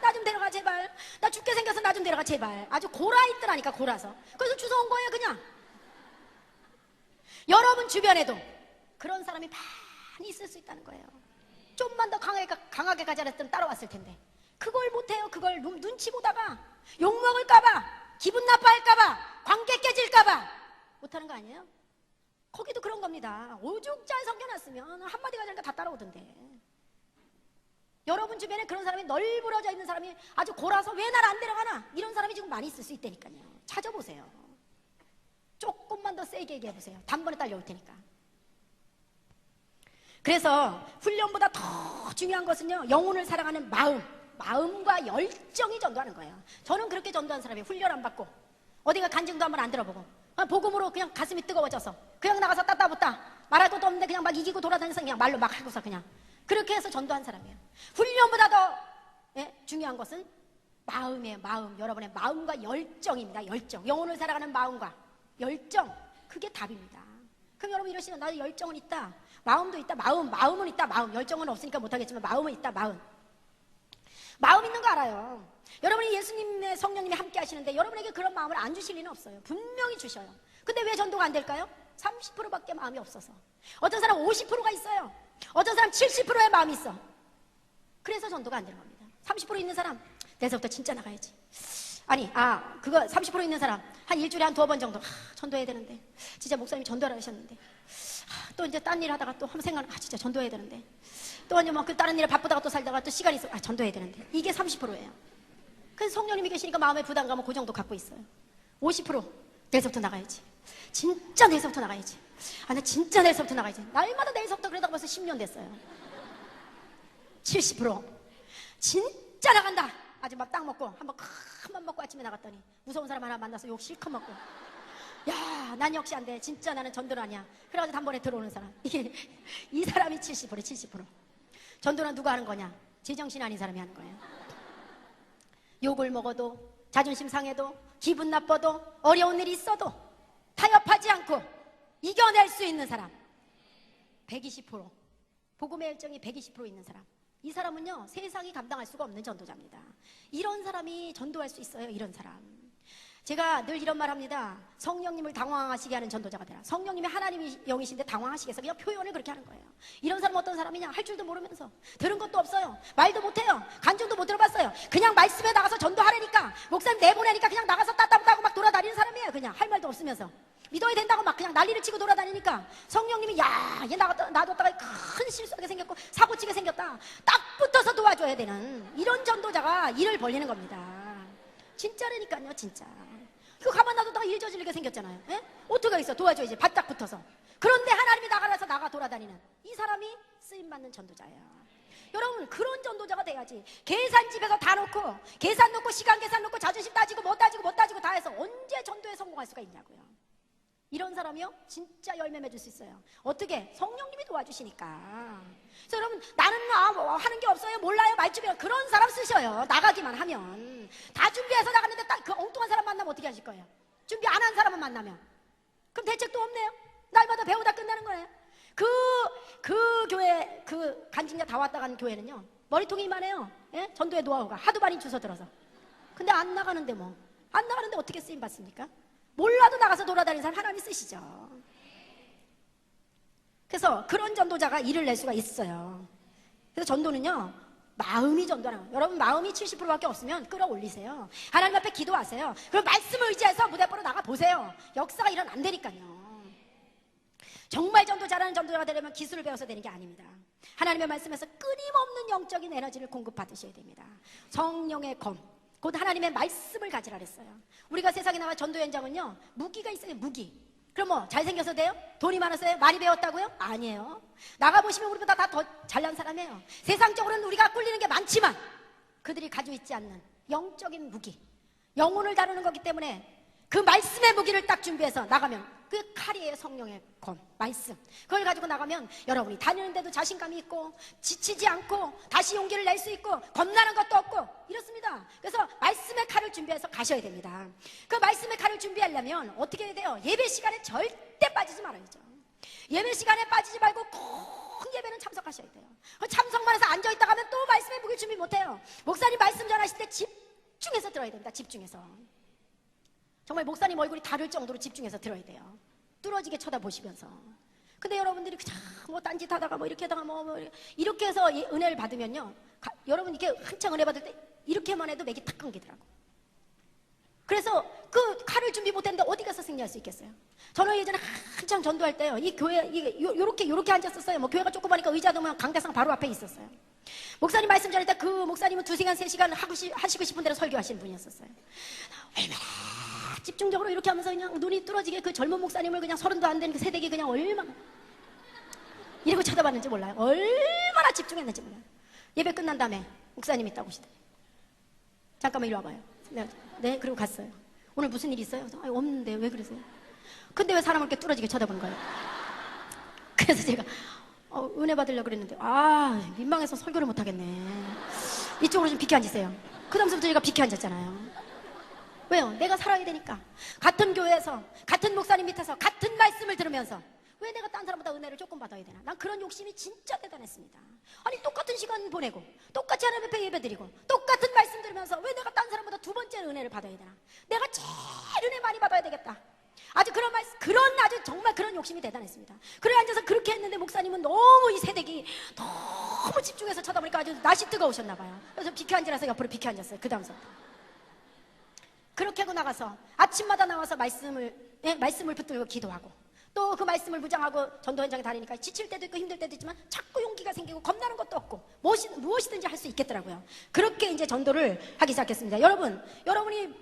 나 좀 데려가 제발. 나 죽게 생겨서 나 좀 데려가 제발. 아주 골아 있더라니까 골아서. 그래서 주워온 거예요 그냥. 여러분 주변에도 그런 사람이 많이 있을 수 있다는 거예요. 좀만 더 강하게 가자 그랬으면 따라왔을 텐데 그걸 못해요. 그걸 눈치 보다가 욕먹을까봐, 기분 나빠할까봐, 관계 깨질까봐 못하는 거 아니에요? 거기도 그런 겁니다. 오죽 잘 섬겨놨으면 한마디 가자니까 다 따라오던데. 여러분 주변에 그런 사람이 널브러져 있는 사람이 아주 골아서 왜 날 안 데려가나 이런 사람이 지금 많이 있을 수 있다니까요. 찾아보세요. 조금만 더 세게 얘기해보세요. 단번에 딸려올 테니까. 그래서 훈련보다 더 중요한 것은요, 영혼을 사랑하는 마음과 열정이 전도하는 거예요. 저는 그렇게 전도한 사람이에요. 훈련 안 받고 어디가 간증도 한번 안 들어보고 복음으로 그냥 가슴이 뜨거워져서 그냥 나가서 따따붙다 말할 것도 없는데 그냥 막 이기고 돌아다니면서 그냥 말로 막 하고서 그냥 그렇게 해서 전도한 사람이에요. 훈련보다 더 중요한 것은 마음이에요. 마음. 여러분의 마음과 열정입니다. 열정. 영혼을 살아가는 마음과 열정. 그게 답입니다. 그럼 여러분 이러시면 나도 열정은 있다. 마음도 있다. 마음은 있다. 마음. 열정은 없으니까 못하겠지만 마음은 있다. 마음 있는 거 알아요. 여러분이 예수님의 성령님이 함께 하시는데 여러분에게 그런 마음을 안 주실 리는 없어요. 분명히 주셔요. 근데 왜 전도가 안 될까요? 30%밖에 마음이 없어서. 어떤 사람 50%가 있어요. 어떤 사람 70%의 마음이 있어. 그래서 전도가 안 되는 겁니다. 30% 있는 사람, 내일서부터 진짜 나가야지. 아니, 그거 30% 있는 사람, 한 일주일에 한 2번 정도, 전도해야 되는데. 진짜 목사님이 전도하라 하셨는데. 또 이제 딴 일 하다가 또 한번 생각을, 진짜 전도해야 되는데. 또 이제 뭐 그 다른 일에 바쁘다가 또 살다가 또 시간이 있어, 전도해야 되는데. 이게 30%예요. 그래서 성령님이 계시니까 마음의 부담감은 그 정도 갖고 있어요. 50%, 내일서부터 나가야지. 진짜 내일서부터 나가야지. 나 진짜 내일서부터 나가야지. 날마다 내일서부터 그러다가 벌써 10년 됐어요. 70%. 진짜 나간다. 아주 막 딱 먹고 한번 큰맘 먹고 아침에 나갔더니 무서운 사람 하나 만나서 욕 실컷 먹고, 야, 난 역시 안 돼. 진짜 나는 전도는 아니야. 그래가지고 단번에 들어오는 사람. 이 사람이 70%, 70%. 전도는 누가 하는 거냐? 제정신 아닌 사람이 하는 거예요. 욕을 먹어도, 자존심 상해도, 기분 나빠도, 어려운 일이 있어도 타협하지 않고 이겨낼 수 있는 사람. 120%. 복음의 열정이 120% 있는 사람. 이 사람은요, 세상이 감당할 수가 없는 전도자입니다. 이런 사람이 전도할 수 있어요. 이런 사람. 제가 늘 이런 말 합니다. 성령님을 당황하시게 하는 전도자가 되라. 성령님이 하나님이 영이신데 당황하시게 해서 그냥 표현을 그렇게 하는 거예요. 이런 사람은 어떤 사람이냐? 할 줄도 모르면서, 들은 것도 없어요, 말도 못해요, 간증도 못 들어봤어요. 그냥 말씀에 나가서 전도하라니까, 목사님 내보내니까 그냥 나가서 따따따고 막 돌아다니는 사람이에요. 그냥 할 말도 없으면서 믿어야 된다고 막 그냥 난리를 치고 돌아다니니까 성령님이, 야, 얘 놔뒀다가 큰 실수하게 생겼고 사고치게 생겼다, 딱 붙어서 도와줘야 되는 이런 전도자가 일을 벌리는 겁니다. 진짜라니까요, 진짜. 그 가만 놔뒀다가 일 저지르게 생겼잖아요. 에? 어떻게 있어? 도와줘야지, 바짝 붙어서. 그런데 하나님이 나가라서 나가 돌아다니는 이 사람이 쓰임받는 전도자예요. 여러분, 그런 전도자가 돼야지. 계산집에서 다 놓고, 계산 놓고, 시간 계산 놓고, 자존심 따지고 못 따지고 다 해서 언제 전도에 성공할 수가 있냐고요. 이런 사람이요, 진짜 열매 맺을 수 있어요. 어떻게? 성령님이 도와주시니까. 그래서 여러분, 나는 하는 게 없어요, 몰라요, 말주변, 그런 사람 쓰셔요. 나가기만 하면. 다 준비해서 나갔는데 딱 그 엉뚱한 사람 만나면 어떻게 하실 거예요? 준비 안 한 사람만 만나면. 그럼 대책도 없네요. 날마다 배우다 끝나는 거예요. 그 교회, 그 간증자 다 왔다 간 교회는요, 머리통이 이만해요. 예? 전도의 노하우가 하도 많이 주워들어서. 근데 안 나가는데 안 나가는데 어떻게 쓰임 받습니까? 몰라도 나가서 돌아다니는 사람 하나님 쓰시죠. 그래서 그런 전도자가 일을 낼 수가 있어요. 그래서 전도는요, 마음이 전도하는 거예요. 여러분, 마음이 70%밖에 없으면 끌어올리세요. 하나님 앞에 기도하세요. 그럼 말씀을 의지해서 무대보러 나가보세요. 역사가 일어난다니까요. 정말 전도 잘하는 전도자가 되려면 기술을 배워서 되는 게 아닙니다. 하나님의 말씀에서 끊임없는 영적인 에너지를 공급받으셔야 됩니다. 성령의 검, 곧 하나님의 말씀을 가지라 그랬어요. 우리가 세상에 나가 전도 현장은요, 무기가 있어요. 무기. 그럼 뭐 잘생겨서 돼요? 돈이 많았어요? 많이 배웠다고요? 아니에요. 나가보시면 우리보다 다 더 잘난 사람이에요. 세상적으로는 우리가 꿀리는 게 많지만 그들이 가지고 있지 않는 영적인 무기, 영혼을 다루는 거기 때문에 그 말씀의 무기를 딱 준비해서 나가면, 그 칼이에요. 성령의 검, 말씀. 그걸 가지고 나가면 여러분이 다니는데도 자신감이 있고, 지치지 않고, 다시 용기를 낼 수 있고, 겁나는 것도 없고 이렇습니다. 그래서 말씀의 칼을 준비해서 가셔야 됩니다. 그 말씀의 칼을 준비하려면 어떻게 해야 돼요? 예배 시간에 절대 빠지지 말아야죠. 예배 시간에 빠지지 말고 꼭 예배는 참석하셔야 돼요. 참석만 해서 앉아있다가 하면 또 말씀의 무기를 준비 못해요. 목사님 말씀 전하실 때 집중해서 들어야 됩니다. 집중해서. 정말 목사님 얼굴이 다를 정도로 집중해서 들어야 돼요. 뚫어지게 쳐다보시면서. 근데 여러분들이 그냥 뭐 딴짓 하다가 뭐 이렇게 하다가 뭐 이렇게 해서 은혜를 받으면요, 여러분 이렇게 한창 은혜 받을 때 이렇게만 해도 맥이 탁 끊기더라고. 그래서 그 칼을 준비 못했는데 어디 가서 승리할 수 있겠어요? 저는 예전에 한창 전도할 때요, 이 교회 요렇게 앉았었어요. 뭐 교회가 조그마니까 의자도 뭐 강대상 바로 앞에 있었어요. 목사님 말씀 전할 때 그 목사님은 2시간 3시간 하시고 싶은 대로 설교하시는 분이었었어요. 얼마나 집중적으로 이렇게 하면서 그냥 눈이 뚫어지게 그 젊은 목사님을, 그냥 30도 안 되는 그 세대기 그냥 얼마나 이러고 쳐다봤는지 몰라요. 얼마나 집중했는지 몰라요. 예배 끝난 다음에 목사님 있다고 하시더니, 잠깐만 이리 와봐요. 네, 그리고 갔어요. 오늘 무슨 일 있어요? 없는데 왜 그러세요? 근데 왜 사람을 이렇게 뚫어지게 쳐다보는 거예요? 그래서 제가 은혜 받으려고 그랬는데, 민망해서 설교를 못하겠네. 이쪽으로 좀 비켜 앉으세요. 그 다음부터 제가 비켜 앉았잖아요. 왜요? 내가 살아야 되니까. 같은 교회에서, 같은 목사님 밑에서, 같은 말씀을 들으면서 왜 내가 딴 사람보다 은혜를 조금 받아야 되나? 난 그런 욕심이 진짜 대단했습니다. 아니, 똑같은 시간 보내고, 똑같이 하나님 앞에 예배 드리고, 똑같은 말씀 들으면서 왜 내가 딴 사람보다 2번째 은혜를 받아야 되나? 내가 제일 은혜 많이 받아야 되겠다. 아주 그런 아주 정말 그런 욕심이 대단했습니다. 그래 앉아서 그렇게 했는데 목사님은 너무 이 새댁이 너무 집중해서 쳐다보니까 아주 낯이 뜨거우셨나 봐요. 그래서 비켜 앉으라서 옆으로 비켜 앉았어요. 그 다음부터. 그렇게 하고 나가서 아침마다 나와서 말씀을 붙들고 기도하고 또 그 말씀을 무장하고 전도 현장에 다니니까 지칠 때도 있고 힘들 때도 있지만 자꾸 용기가 생기고 겁나는 것도 없고 무엇이든지 할 수 있겠더라고요. 그렇게 이제 전도를 하기 시작했습니다. 여러분이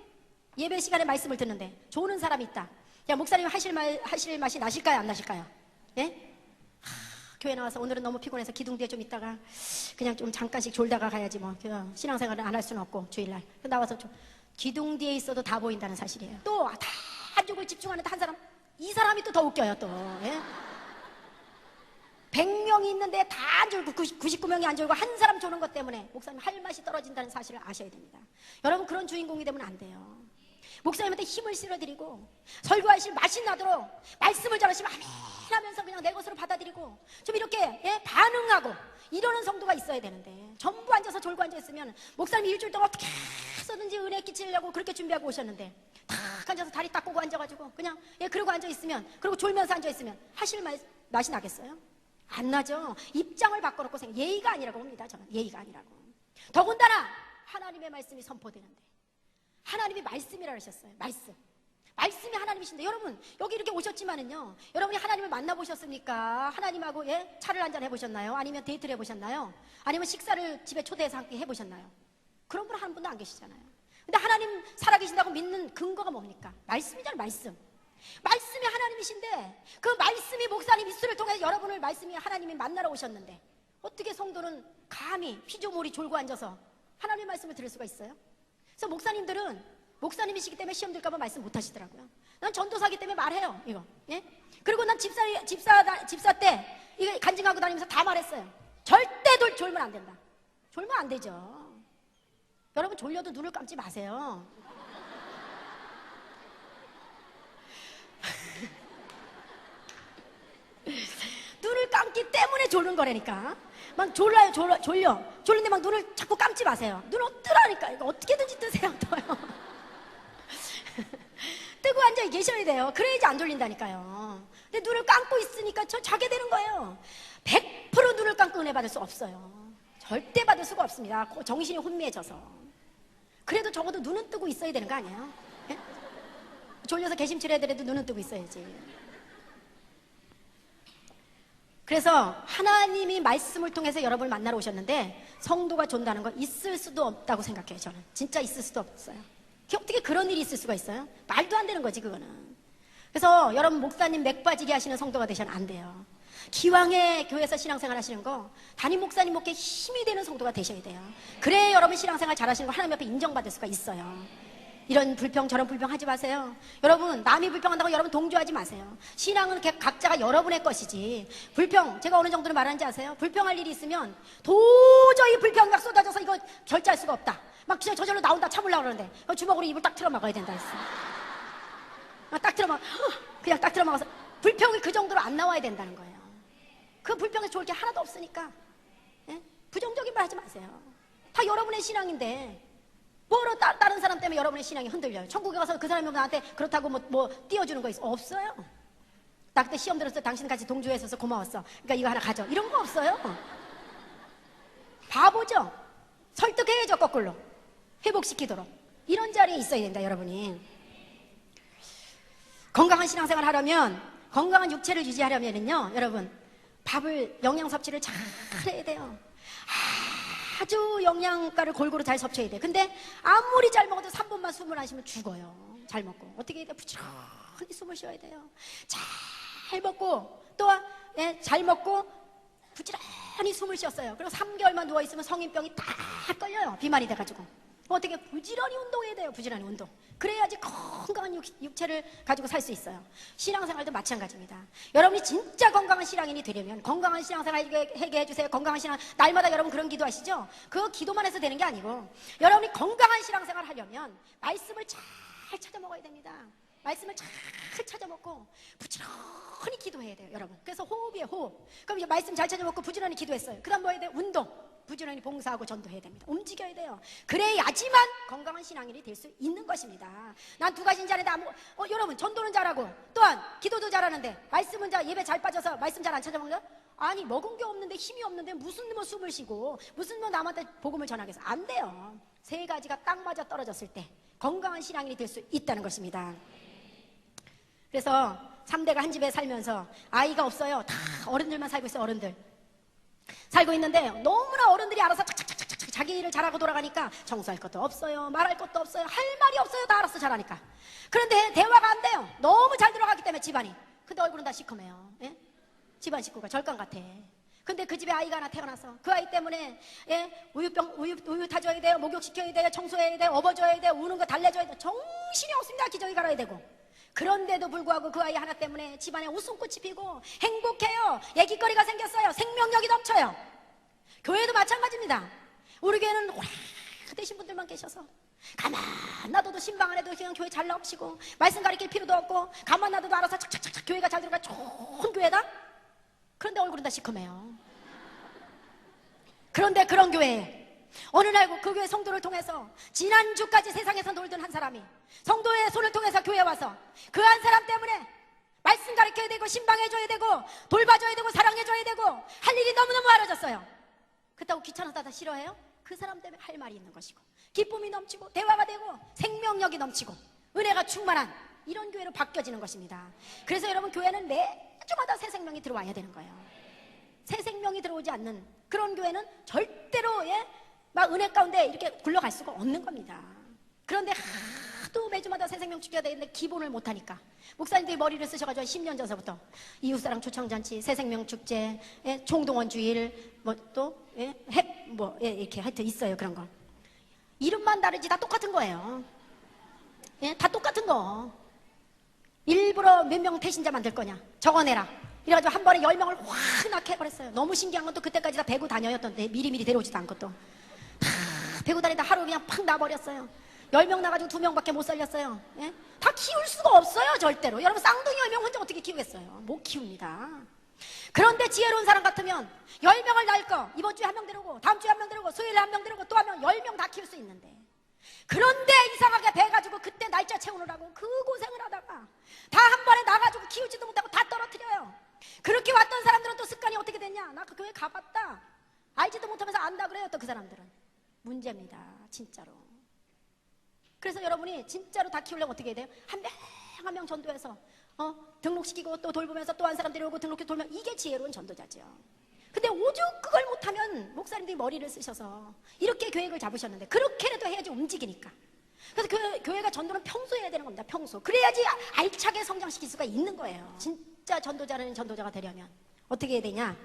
예배 시간에 말씀을 듣는데 조는 사람이 있다. 야, 목사님 하실 맛이 나실까요? 안 나실까요? 예? 교회 나와서 오늘은 너무 피곤해서 기둥 뒤에 좀 있다가 그냥 좀 잠깐씩 졸다가 가야지 뭐 신앙생활을 안 할 수는 없고 주일날 나와서 좀 기둥 뒤에 있어도 다 보인다는 사실이에요. 또 다 한쪽을 집중하는데 한 사람 이 사람이 또 더 웃겨요 또. 예? 100명이 있는데 다 안 졸고 99명이 안 졸고 한 사람 조는 것 때문에 목사님 할 맛이 떨어진다는 사실을 아셔야 됩니다. 여러분 그런 주인공이 되면 안 돼요. 목사님한테 힘을 실어드리고 설교하실 맛이 나도록 말씀을 전하시면 아멘 하면서 그냥 내 것으로 받아들이고 좀 이렇게 반응하고 이러는 성도가 있어야 되는데 전부 앉아서 졸고 앉아있으면 목사님이 일주일 동안 어떻게 해서든지 은혜 끼치려고 그렇게 준비하고 오셨는데 탁 앉아서 다리 딱 꼬고 앉아가지고 그냥 그러고 앉아있으면 그리고 졸면서 앉아있으면 하실 맛이 나겠어요? 안 나죠. 입장을 바꿔놓고 예의가 아니라고 봅니다. 저는 예의가 아니라고. 더군다나 하나님의 말씀이 선포되는데 하나님이 말씀이라 하셨어요. 말씀이 하나님이신데 여러분 여기 이렇게 오셨지만은요 여러분이 하나님을 만나보셨습니까? 하나님하고 차를 한잔 해보셨나요? 아니면 데이트를 해보셨나요? 아니면 식사를 집에 초대해서 함께 해보셨나요? 그런 분 한 분도 안 계시잖아요. 근데 하나님 살아계신다고 믿는 근거가 뭡니까? 말씀이잖아요. 말씀이 하나님이신데 그 말씀이 목사님 입술을 통해서 여러분을 말씀이 하나님이 만나러 오셨는데 어떻게 성도는 감히 피조물이 졸고 앉아서 하나님의 말씀을 들을 수가 있어요? 그래서 목사님이시기 때문에 시험 들까봐 말씀 못 하시더라고요. 난 전도사기 때문에 말해요, 이거. 예? 그리고 난 집사 때, 이거 간증하고 다니면서 다 말했어요. 절대 졸면 안 된다. 졸면 안 되죠. 여러분 졸려도 눈을 감지 마세요. 눈을 감기 때문에 졸는 거라니까. 막 졸렸는데 막 눈을 자꾸 감지 마세요. 눈을 뜨라니까. 이거 어떻게든지 뜨세요. 떠요. 뜨고 앉아 계셔야 돼요. 그래야지 안 졸린다니까요. 근데 눈을 감고 있으니까 자게 되는 거예요. 100% 눈을 감고 은혜 받을 수 없어요. 절대 받을 수가 없습니다. 정신이 혼미해져서. 그래도 적어도 눈은 뜨고 있어야 되는 거 아니에요? 예? 졸려서 개심칠 애들에도 눈은 뜨고 있어야지. 그래서 하나님이 말씀을 통해서 여러분을 만나러 오셨는데 성도가 존다는 건 있을 수도 없다고 생각해요. 저는 진짜 있을 수도 없어요. 어떻게 그런 일이 있을 수가 있어요? 말도 안 되는 거지 그거는. 그래서 여러분 목사님 맥 빠지게 하시는 성도가 되셔는 안 돼요. 기왕에 교회에서 신앙생활 하시는 거 담임 목사님 목에 힘이 되는 성도가 되셔야 돼요. 그래야 여러분 신앙생활 잘하시는 거 하나님 앞에 인정받을 수가 있어요. 이런 불평 저런 불평 하지 마세요. 여러분 남이 불평한다고 여러분 동조하지 마세요. 신앙은 각자가 여러분의 것이지. 불평 제가 어느 정도로 말하는지 아세요? 불평할 일이 있으면 도저히 불평 막 쏟아져서 이거 절제할 수가 없다. 막 저절로 나온다 참으려고 그러는데 주먹으로 입을 딱 틀어 막아야 된다 했어. 딱 틀어 막 그냥 딱 틀어 막아서 불평이 그 정도로 안 나와야 된다는 거예요. 그 불평에서 좋을 게 하나도 없으니까 부정적인 말 하지 마세요. 다 여러분의 신앙인데 뭐로 다른 사람 때문에 여러분의 신앙이 흔들려요. 천국에 가서 그 사람이 나한테 그렇다고 뭐 띄워주는 거 있어? 없어요. 나 그때 시험 들었을 때 당신 같이 동조해 있어서 고마웠어. 그러니까 이거 하나 가져. 이런 거 없어요. 바보죠. 설득해야죠. 거꾸로 회복시키도록. 이런 자리에 있어야 된다. 여러분이 건강한 신앙생활 하려면, 건강한 육체를 유지하려면요 여러분 밥을 영양 섭취를 잘 해야 돼요. 아주 영양가를 골고루 잘 섭취해야 돼. 근데 아무리 잘 먹어도 3분만 숨을 안 쉬면 죽어요. 잘 먹고 어떻게 해야 돼? 부지런히 숨을 쉬어야 돼요. 잘 먹고 또 잘 먹고 부지런히 숨을 쉬었어요. 그리고 3개월만 누워있으면 성인병이 다 걸려요. 비만이 돼가지고. 어떻게 부지런히 운동해야 돼요. 부지런히 운동. 그래야지 건강한 육체를 가지고 살 수 있어요. 신앙생활도 마찬가지입니다. 여러분이 진짜 건강한 신앙인이 되려면 건강한 신앙생활 하게 해주세요. 건강한 신앙. 날마다 여러분 그런 기도하시죠? 그 기도만 해서 되는 게 아니고 여러분이 건강한 신앙생활 하려면 말씀을 잘 찾아 먹어야 됩니다. 말씀을 잘 찾아 먹고 부지런히 기도해야 돼요. 여러분. 그래서 호흡이에요. 호흡. 그럼 이제 말씀 잘 찾아 먹고 부지런히 기도했어요. 그 다음 뭐 해야 돼요? 운동. 부지런히 봉사하고 전도해야 됩니다. 움직여야 돼요. 그래야지만 건강한 신앙인이 될 수 있는 것입니다. 난 두 가지인 자인데 여러분 전도는 잘하고 또한 기도도 잘하는데 말씀은 예배 잘 빠져서 말씀 잘 안 찾아먹는 거? 아니 먹은 게 없는데 힘이 없는데 무슨 뭐 숨을 쉬고 무슨 뭐 남한테 복음을 전하겠어? 안 돼요. 세 가지가 딱 맞아 떨어졌을 때 건강한 신앙인이 될 수 있다는 것입니다. 그래서 3대가 한 집에 살면서 아이가 없어요. 다 어른들만 살고 있어요. 어른들 살고 있는데 너무나 어른들이 알아서 착착착착 자기 일을 잘하고 돌아가니까 청소할 것도 없어요. 말할 것도 없어요. 할 말이 없어요. 다 알아서 잘하니까. 그런데 대화가 안 돼요. 너무 잘 들어가기 때문에 집안이. 근데 얼굴은 다 시커매요. 예? 집안 식구가 절간 같아. 근데 그 집에 아이가 하나 태어나서 그 아이 때문에 우유 타줘야 돼요. 목욕시켜야 돼요. 청소해야 돼요. 업어줘야 돼요. 우는 거 달래줘야 돼요. 정신이 없습니다. 기저귀 갈아야 되고. 그런데도 불구하고 그 아이 하나 때문에 집안에 웃음꽃이 피고 행복해요. 얘기거리가 생겼어요. 생명력이 넘쳐요. 교회도 마찬가지입니다. 우리 교회는 오래되신 분들만 계셔서 가만 놔둬도 신방 안에도 그냥 교회 잘 나오시고 말씀 가르칠 필요도 없고 가만 놔둬도 알아서 착착착 교회가 잘 들어가 좋은 교회다? 그런데 얼굴은 다 시커매요. 그런데 그런 교회에 어느 날 그 교회 성도를 통해서 지난주까지 세상에서 놀던 한 사람이 성도의 손을 통해서 교회에 와서 그 한 사람 때문에 말씀 가르쳐야 되고 신방해줘야 되고 돌봐줘야 되고 사랑해줘야 되고 할 일이 너무너무 많아졌어요. 그렇다고 귀찮아서 다 싫어해요? 그 사람 때문에 할 말이 있는 것이고 기쁨이 넘치고 대화가 되고 생명력이 넘치고 은혜가 충만한 이런 교회로 바뀌어지는 것입니다. 그래서 여러분 교회는 매주마다 새 생명이 들어와야 되는 거예요. 새 생명이 들어오지 않는 그런 교회는 절대로 막 은혜 가운데 이렇게 굴러갈 수가 없는 겁니다. 그런데 하도 매주마다 새 생명 축제가 되는데 기본을 못하니까 목사님들이 머리를 쓰셔가지고 10년 전서부터 이웃사랑 초청잔치, 새 생명 축제, 총동원 주일, 이렇게 하여튼 있어요. 그런 거 이름만 다르지 다 똑같은 거예요. 다 똑같은 거. 일부러 몇 명 태신자 만들 거냐 적어내라 이래가지고 한 번에 10명을 확 낳게 해버렸어요. 너무 신기한 건 또 그때까지 다 배구 다녀였던데 미리미리 데려오지도 않고 또 다 배구 다니다 하루 그냥 팍 나버렸어요. 10명 나가지고 2명밖에 못 살렸어요. 다 키울 수가 없어요. 절대로. 여러분 쌍둥이 10명 혼자 어떻게 키우겠어요? 못 키웁니다. 그런데 지혜로운 사람 같으면 10명을 낳을 거 이번 주에 1명 데려오고 다음 주에 1명 데려오고 수요일에 1명 데려오고 또 1명 10명 다 키울 수 있는데 그런데 이상하게 돼가지고 그때 날짜 채우느라고 그 고생을 하다가 다 한 번에 나가지고 키우지도 못하고 다 떨어뜨려요. 그렇게 왔던 사람들은 또 습관이 어떻게 됐냐? 나 그 교회 가봤다. 알지도 못하면서 안다 그래요. 또 그 사람들은. 문제입니다. 진짜로. 그래서 여러분이 진짜로 다 키우려면 어떻게 해야 돼요? 한 명 한 명 전도해서 등록시키고 또 돌보면서 또 한 사람 데려오고 등록해 돌면 이게 지혜로운 전도자죠. 근데 오죽 그걸 못하면 목사님들이 머리를 쓰셔서 이렇게 계획을 잡으셨는데 그렇게라도 해야지 움직이니까. 그래서 교회가 전도는 평소에 해야 되는 겁니다. 평소. 그래야지 알차게 성장시킬 수가 있는 거예요. 진짜 전도자는 전도자가 되려면 어떻게 해야 되냐?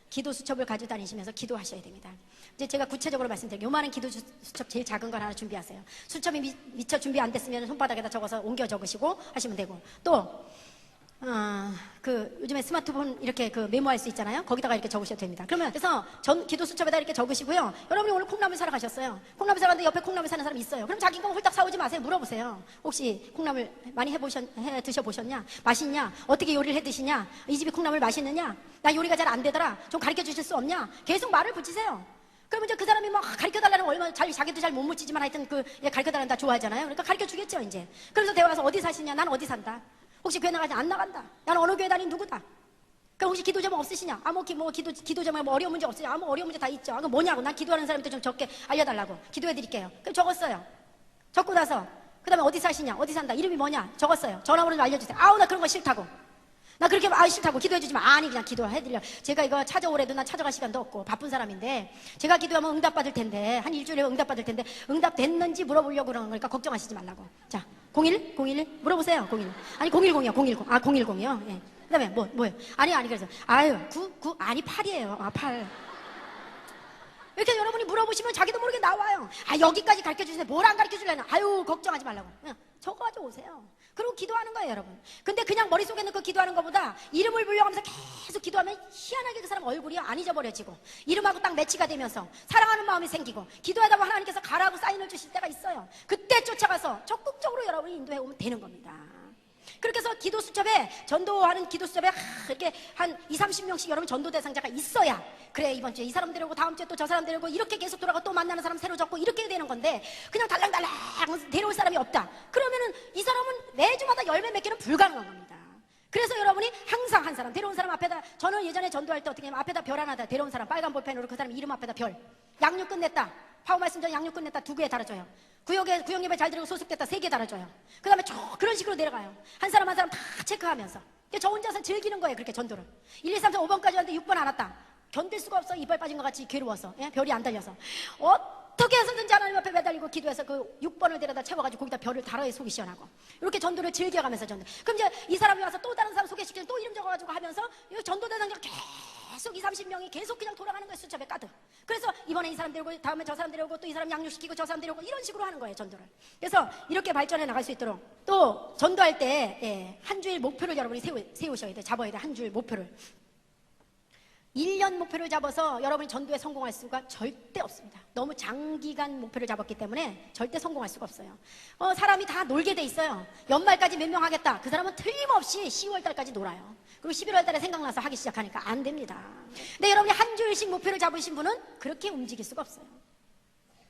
기도 수첩을 가지고 다니시면서 기도하셔야 됩니다. 이제 제가 구체적으로 말씀드릴게요. 요만한 기도 수첩 제일 작은 걸 하나 준비하세요. 수첩이 미처 준비 안 됐으면 손바닥에다 적어서 옮겨 적으시고 하시면 되고 또 요즘에 스마트폰 이렇게 메모할 수 있잖아요. 거기다가 이렇게 적으셔도 됩니다. 그러면 그래서 기도 수첩에다 이렇게 적으시고요. 여러분이 오늘 콩나물 사러 가셨어요. 콩나물 사러 갔는데 옆에 콩나물 사는 사람 있어요. 그럼 자기 거 홀딱 사오지 마세요. 물어보세요. 혹시 콩나물 많이 해 드셔보셨냐? 맛있냐? 어떻게 요리를 해 드시냐? 이 집이 콩나물 맛있느냐? 나 요리가 잘 안 되더라. 좀 가르쳐 주실 수 없냐? 계속 말을 붙이세요. 그러면 이제 그 사람이 막 가르쳐달라는 거 얼마나 자기도 잘 못 묻히지만 하여튼 가르쳐달라는 다 좋아하잖아요. 그러니까 가르쳐 주겠죠, 이제. 그래서 대화 와서 어디 사시냐? 난 어디 산다. 혹시 교회 나가지 안 나간다. 나는 어느 교회 다닌 누구다. 그럼 혹시 기도 제목 없으시냐? 기도 제목에 뭐 어려운 문제 없으냐? 뭐 어려운 문제 다 있죠. 그럼 뭐냐고. 난 기도하는 사람한테 좀 적게 알려달라고. 기도해 드릴게요. 그럼 적었어요. 적고 나서 그 다음에 어디 사시냐? 어디 산다? 이름이 뭐냐? 적었어요. 전화번호 좀 알려주세요. 아우 나 그런 거 싫다고. 나 그렇게 싫다고 기도해 주지 마. 아니 그냥 기도해드려. 제가 이거 찾아오래도 난 찾아갈 시간도 없고 바쁜 사람인데 제가 기도하면 응답받을 텐데 한 일주일에 응답받을 텐데 응답됐는지 물어보려고 그러는 거니까 걱정하시지 말라고. 자 01 물어보세요. 01 아니 010이요. 010 아 010이요. 예. 그다음에 뭐예요? 아니 그래서 아유 9 아니 8이에요. 아 8. 이렇게 여러분이 물어보시면 자기도 모르게 나와요. 아 여기까지 가르쳐주세요. 뭘 안 가르쳐줄래나. 아유 걱정하지 말라고. 그냥 적어가지고 오세요. 그리고 기도하는 거예요, 여러분. 근데 그냥 머릿속에 넣고 기도하는 것보다 이름을 불러가면서 계속 기도하면 희한하게 그 사람 얼굴이 안 잊어버려지고 이름하고 딱 매치가 되면서 사랑하는 마음이 생기고 기도하다 보면 하나님께서 가라고 사인을 주실 때가 있어요. 그때 쫓아가서 적극적으로 여러분이 인도해 오면 되는 겁니다. 그렇게 해서 기도 수첩에, 전도하는 기도 수첩에 이렇게 한 30명씩 여러분 전도 대상자가 있어야, 그래 이번 주에 이 사람 데려오고 다음 주에 또 저 사람 데려오고 이렇게 계속 돌아가 또 만나는 사람 새로 적고 이렇게 되는 건데, 그냥 달랑달랑 데려올 사람이 없다 그러면은 이 사람은 매주마다 열매 맺기는 불가능한 겁니다. 그래서 여러분이 항상 한 사람, 데려온 사람 앞에다, 저는 예전에 전도할 때 어떻게 하냐면 앞에다 별 하나 다, 데려온 사람 빨간 볼펜으로 그 사람 이름 앞에다 별, 양육 끝냈다, 파워 말씀 전 양육 끝냈다 2개 달아줘요. 구역 예배 잘 들고 소속됐다 3개 달아줘요. 그 다음에 쭉 그런 식으로 내려가요. 한 사람 한 사람 다 체크하면서. 저 혼자서 즐기는 거예요, 그렇게 전도를. 1, 2, 3, 4, 5번까지 왔는데 6번 안 왔다. 견딜 수가 없어. 이빨 빠진 것 같이 괴로워서. 예? 별이 안 달려서. 어떻게 해서든지 하나님 앞에 매달리고 기도해서 그 6번을 데려다 채워가지고 거기다 별을 달아야 속이 시원하고. 이렇게 전도를 즐겨가면서 전도. 그럼 이제 이 사람이 와서 또 다른 사람 소개시키면 또 이름 적어가지고 하면서 이 전도 대상자가 계속 20, 30명이 계속 그냥 돌아가는 거예요, 수첩에 가득. 그래서 이번에 이 사람 데려오고 다음에 저 사람 데려오고 또 이 사람 양육시키고 저 사람 데려오고 이런 식으로 하는 거예요, 전도를. 그래서 이렇게 발전해 나갈 수 있도록 또 전도할 때 한 주일 목표를 여러분이 세우셔야 돼요. 잡아야 돼요, 한 주일 목표를. 1년 목표를 잡아서 여러분이 전도에 성공할 수가 절대 없습니다. 너무 장기간 목표를 잡았기 때문에 절대 성공할 수가 없어요. 사람이 다 놀게 돼 있어요. 연말까지 몇 명 하겠다. 그 사람은 틀림없이 10월 달까지 놀아요. 그리고 11월 달에 생각나서 하기 시작하니까 안 됩니다. 근데 여러분이 한 주일씩 목표를 잡으신 분은 그렇게 움직일 수가 없어요.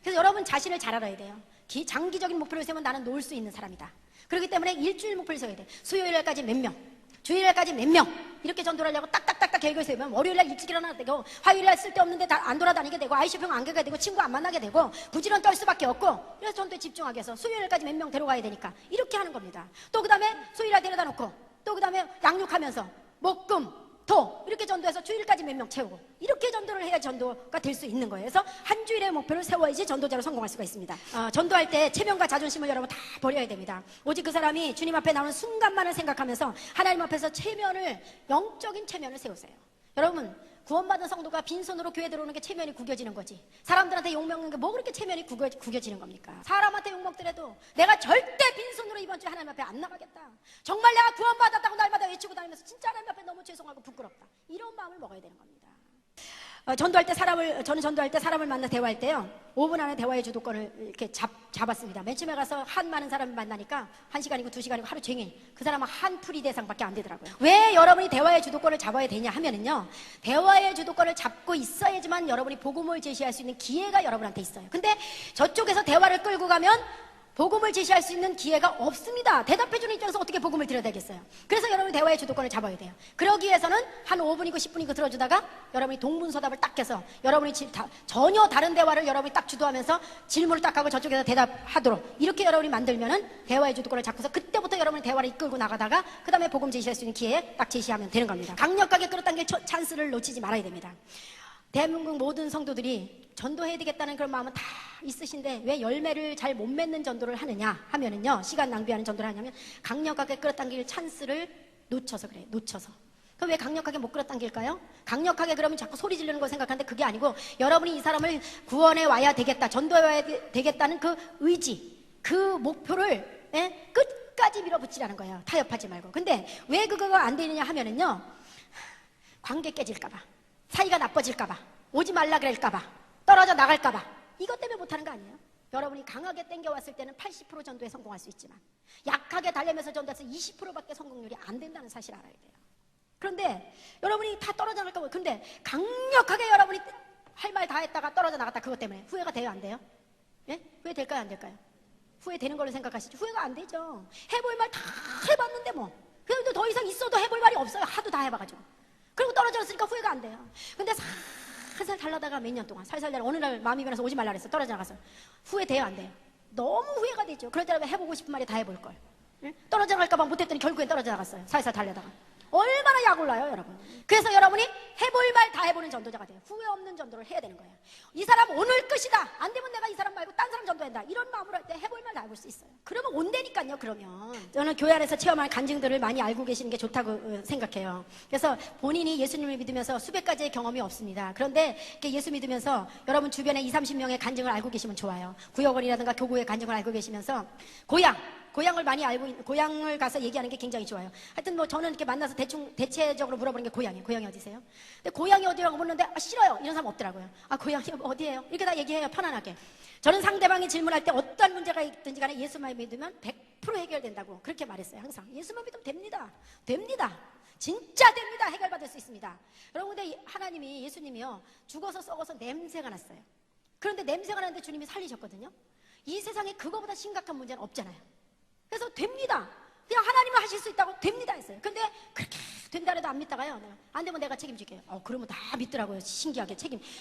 그래서 여러분 자신을 잘 알아야 돼요. 장기적인 목표를 세우면 나는 놀 수 있는 사람이다. 그렇기 때문에 일주일 목표를 세워야 돼요. 수요일날까지 몇 명, 주일날까지 몇 명, 이렇게 전도를 하려고 딱딱딱딱 계획을 세우면 월요일날 일찍 일어나야 되고, 화요일날 쓸데없는데 안 돌아다니게 되고, 아이쇼핑 안 가게 되고, 친구 안 만나게 되고, 부지런 떨 수밖에 없고, 그래서 전도에 집중하게 해서 수요일까지 몇 명 데려가야 되니까 이렇게 하는 겁니다. 또 그 다음에 수요일날 데려다 놓고, 또 그 다음에 양육하면서 목금 토 이렇게 전도해서 주일까지 몇 명 채우고, 이렇게 전도를 해야 전도가 될 수 있는 거예요. 그래서 한 주일의 목표를 세워야지 전도자로 성공할 수가 있습니다. 전도할 때 체면과 자존심을 여러분 다 버려야 됩니다. 오직 그 사람이 주님 앞에 나오는 순간만을 생각하면서 하나님 앞에서 체면을, 영적인 체면을 세우세요. 여러분, 구원받은 성도가 빈손으로 교회 들어오는 게 체면이 구겨지는 거지. 사람들한테 욕먹는 게 뭐 그렇게 체면이 구겨지는 겁니까? 사람한테 욕먹더라도 내가 절대 빈손으로 이번 주에 하나님 앞에 안 나가겠다. 정말 내가 구원받았다고 날마다 외치고 다니면서 진짜 하나님 앞에 너무 죄송하고 부끄럽다. 이런 마음을 먹어야 되는 겁니다. 저는 전도할 때 사람을 만나 대화할 때요, 5분 안에 대화의 주도권을 이렇게 잡았습니다. 맨 처음에 가서 한 많은 사람을 만나니까 1시간이고 2시간이고 하루 종일 그 사람은 한 풀이 대상밖에 안 되더라고요. 왜 여러분이 대화의 주도권을 잡아야 되냐 하면은요, 대화의 주도권을 잡고 있어야지만 여러분이 복음을 제시할 수 있는 기회가 여러분한테 있어요. 근데 저쪽에서 대화를 끌고 가면 복음을 제시할 수 있는 기회가 없습니다. 대답해주는 입장에서 어떻게 복음을 드려야 되겠어요? 그래서 여러분이 대화의 주도권을 잡아야 돼요. 그러기 위해서는 한 5분이고 10분이고 들어주다가 여러분이 동문서답을 딱 해서 여러분이 전혀 다른 대화를 여러분이 딱 주도하면서 질문을 딱 하고 저쪽에서 대답하도록, 이렇게 여러분이 만들면은 대화의 주도권을 잡고서 그때부터 여러분이 대화를 이끌고 나가다가 그 다음에 복음 제시할 수 있는 기회에 딱 제시하면 되는 겁니다. 강력하게 끌어당길 찬스를 놓치지 말아야 됩니다. 대한민국 모든 성도들이 전도해야 되겠다는 그런 마음은 다 있으신데 왜 열매를 잘 못 맺는 전도를 하느냐 하면은요, 시간 낭비하는 전도를 하냐면 강력하게 끌어당길 찬스를 놓쳐서 그래요. 놓쳐서. 그럼 왜 강력하게 못 끌어당길까요? 강력하게 그러면 자꾸 소리 지르는 걸 생각하는데 그게 아니고, 여러분이 이 사람을 구원해 와야 되겠다, 전도해 와야 되겠다는 그 의지, 그 목표를 끝까지 밀어붙이라는 거예요. 타협하지 말고. 근데 왜 그거가 안 되느냐 하면은요, 관계 깨질까봐, 사이가 나빠질까봐, 오지 말라 그럴까봐, 떨어져 나갈까봐, 이것 때문에 못하는 거 아니에요? 여러분이 강하게 땡겨왔을 때는 80% 전도에 성공할 수 있지만 약하게 달래면서 전도해서 20%밖에 성공률이 안 된다는 사실을 알아야 돼요. 그런데 여러분이 다 떨어져 나갈까 봐, 근데 강력하게 여러분이 할 말 다 했다가 떨어져 나갔다, 그것 때문에 후회가 돼요, 안 돼요? 예? 후회 될까요, 안 될까요? 후회되는 걸로 생각하시죠? 후회가 안 되죠. 해볼 말 다 해봤는데 뭐. 그래도 더 이상 있어도 해볼 말이 없어요. 하도 다 해봐가지고. 그리고 떨어졌으니까 후회가 안 돼요. 근데 살살 달라다가 몇 년 동안 살살 달라, 어느 날 마음이 변해서 오지 말라 그랬어. 떨어져 나가서. 후회돼요, 안 돼요? 너무 후회가 되죠. 그럴 때라면 해보고 싶은 말이 다 해볼걸. 응? 떨어져 나갈까봐 못했더니 결국엔 떨어져 나갔어요. 살살 달려다가. 얼마나 약올라요, 여러분. 그래서 여러분이 해볼 말 다 해보는 전도자가 돼요. 후회 없는 전도를 해야 되는 거예요. 이 사람 오늘 끝이다, 안 되면 내가 이 사람 말고 딴 사람 전도한다, 이런 마음으로 할 때 해볼 말 다 해볼 수 있어요. 그러면 온다니까요. 그러면 저는 교회 안에서 체험할 간증들을 많이 알고 계시는 게 좋다고 생각해요. 그래서 본인이 예수님을 믿으면서 수백 가지의 경험이 없습니다. 그런데 예수 믿으면서 여러분 주변에 20, 30명의 간증을 알고 계시면 좋아요. 구역원이라든가 교구의 간증을 알고 계시면서 고향을 많이 알고 있는, 고향을 가서 얘기하는 게 굉장히 좋아요. 하여튼 뭐 저는 이렇게 만나서 대체적으로 물어보는 게 고향이에요. 고향이 어디세요? 근데 고향이 어디라고 묻는데 싫어요, 이런 사람 없더라고요. 고향이 어디예요? 이렇게 다 얘기해요, 편안하게. 저는 상대방이 질문할 때 어떤 문제가 있든지 간에 예수만 믿으면 100% 100% 해결된다고 그렇게 말했어요. 항상 예수만 믿으면 됩니다. 됩니다. 진짜 됩니다. 해결받을 수 있습니다. 여러분, 근데 하나님이, 예수님이요, 죽어서 썩어서 냄새가 났어요. 그런데 냄새가 나는데 주님이 살리셨거든요. 이 세상에 그거보다 심각한 문제는 없잖아요. 그래서 됩니다. 그냥 하나님은 하실 수 있다고 됩니다 했어요. 근데 그렇게 된다 해도 안 믿다가요, 내가 안 되면 내가 책임질게요. 그러면 다 믿더라고요. 신기하게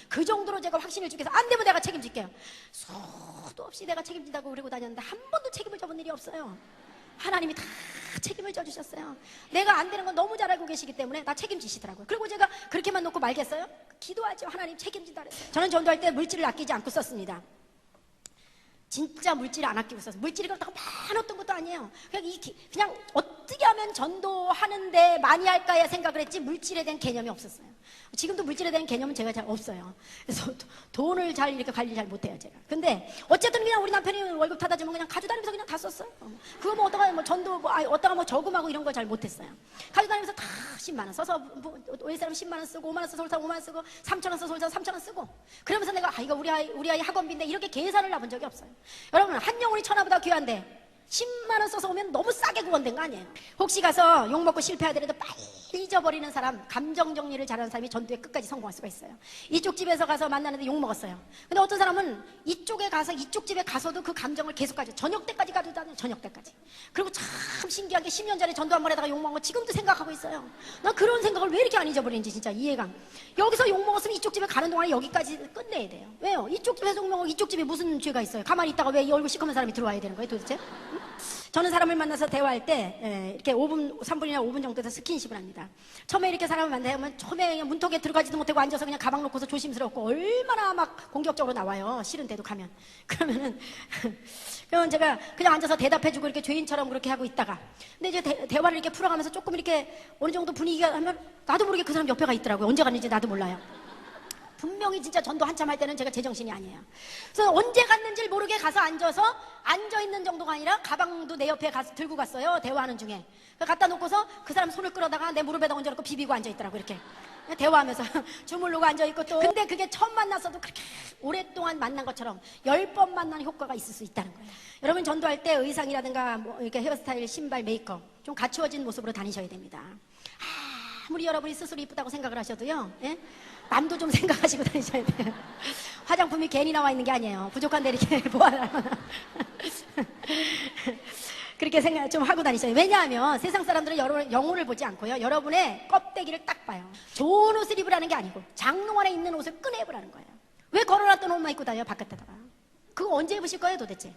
그 정도로 제가 확신을 주기 위해서 안 되면 내가 책임질게요. 수도 없이 내가 책임진다고 그러고 다녔는데 한 번도 책임을 져본 일이 없어요. 하나님이 다 책임을 져주셨어요. 내가 안 되는 건 너무 잘 알고 계시기 때문에 다 책임지시더라고요. 그리고 제가 그렇게만 놓고 말겠어요? 기도하죠. 하나님 책임진다 그랬어요. 저는 전도할 때 물질을 아끼지 않고 썼습니다. 진짜 물질을 안 아끼고 있었어요. 물질이 그렇다고 많았던 것도 아니에요. 그냥 어떻게 하면 전도하는데 많이 할까에 생각을 했지 물질에 대한 개념이 없었어요. 지금도 물질에 대한 개념은 제가 잘 없어요. 그래서 돈을 잘 이렇게 관리 잘 못해요, 제가. 근데 어쨌든 그냥 우리 남편이 월급 타다 주면 그냥 가져다니면서 그냥 다 썼어요. 그거 뭐 어떠가 뭐 전도 어떠가 뭐 저금하고 이런 걸 잘 못했어요. 가져다니면서 다 10만 원 써서 올 사람 10만 원 쓰고 5만 원 써서 올 사람 5만 원 쓰고 3천 원 써서 올 사람 3천 원 쓰고 그러면서 내가 이거 우리 아이 학원비인데 이렇게 계산을 해본 적이 없어요. 여러분, 한 영혼이 천하보다 귀한데 10만 원 써서 오면 너무 싸게 구원된 거 아니에요? 혹시 가서 욕먹고 실패하더라도 빨리 잊어버리는 사람, 감정 정리를 잘하는 사람이 전도에 끝까지 성공할 수가 있어요. 이쪽 집에서 가서 만나는데 욕먹었어요. 근데 어떤 사람은 이쪽에 가서 이쪽 집에 가서도 그 감정을 계속 가지고 저녁 때까지 가지고 다녀요. 저녁 때까지. 그리고 참 신기한 게 10년 전에 전도 한 번 하다가 욕먹은 거 지금도 생각하고 있어요. 난 그런 생각을 왜 이렇게 안 잊어버리는지 진짜 이해가. 여기서 욕먹었으면 이쪽 집에 가는 동안에 여기까지 끝내야 돼요. 왜요? 이쪽 집에서 욕먹고 이쪽 집에 무슨 죄가 있어요? 가만히 있다가 왜 이 얼굴 시커먼 사람이 들어와야 되는 거예요 도대체? 응? 저는 사람을 만나서 대화할 때 이렇게 3분이나 5분 정도에서 스킨십을 합니다. 처음에 이렇게 사람을 만나면 처음에 그냥 문턱에 들어가지도 못하고 앉아서 그냥 가방 놓고서 조심스럽고 얼마나 막 공격적으로 나와요. 싫은데도 가면. 그러면 제가 그냥 앉아서 대답해주고 이렇게 죄인처럼 그렇게 하고 있다가 근데 이제 대화를 이렇게 풀어가면서 조금 이렇게 어느 정도 분위기가 하면 나도 모르게 그 사람 옆에가 있더라고요. 언제 갔는지 나도 몰라요. 분명히 진짜 전도 한참 할 때는 제가 제정신이 아니에요. 그래서 언제 갔는지를 모르게 가서 앉아서 앉아있는 정도가 아니라 가방도 내 옆에 가서 들고 갔어요. 대화하는 중에. 갖다 놓고서 그 사람 손을 끌어다가 내 무릎에다 얹어놓고 비비고 앉아있더라고 이렇게. 대화하면서 주물르고 앉아있고 또. 근데 그게 처음 만났어도 그렇게 오랫동안 만난 것처럼 10번 만난 효과가 있을 수 있다는 거예요. 여러분 전도할 때 의상이라든가 뭐 이렇게 헤어스타일, 신발, 메이크업 좀 갖추어진 모습으로 다니셔야 됩니다. 아무리 여러분이 스스로 이쁘다고 생각을 하셔도요, 예? 남도 좀 생각하시고 다니셔야 돼요. 화장품이 괜히 나와 있는 게 아니에요. 부족한데 이렇게 보아라. 그렇게 생각 좀 하고 다니셔야 돼요. 왜냐하면 세상 사람들은 여러분의 영혼을 보지 않고요, 여러분의 껍데기를 딱 봐요. 좋은 옷을 입으라는 게 아니고 장롱 안에 있는 옷을 꺼내 입으라는 거예요. 왜 걸어놨던 옷만 입고 다녀요, 바깥에다가? 그거 언제 입으실 거예요, 도대체?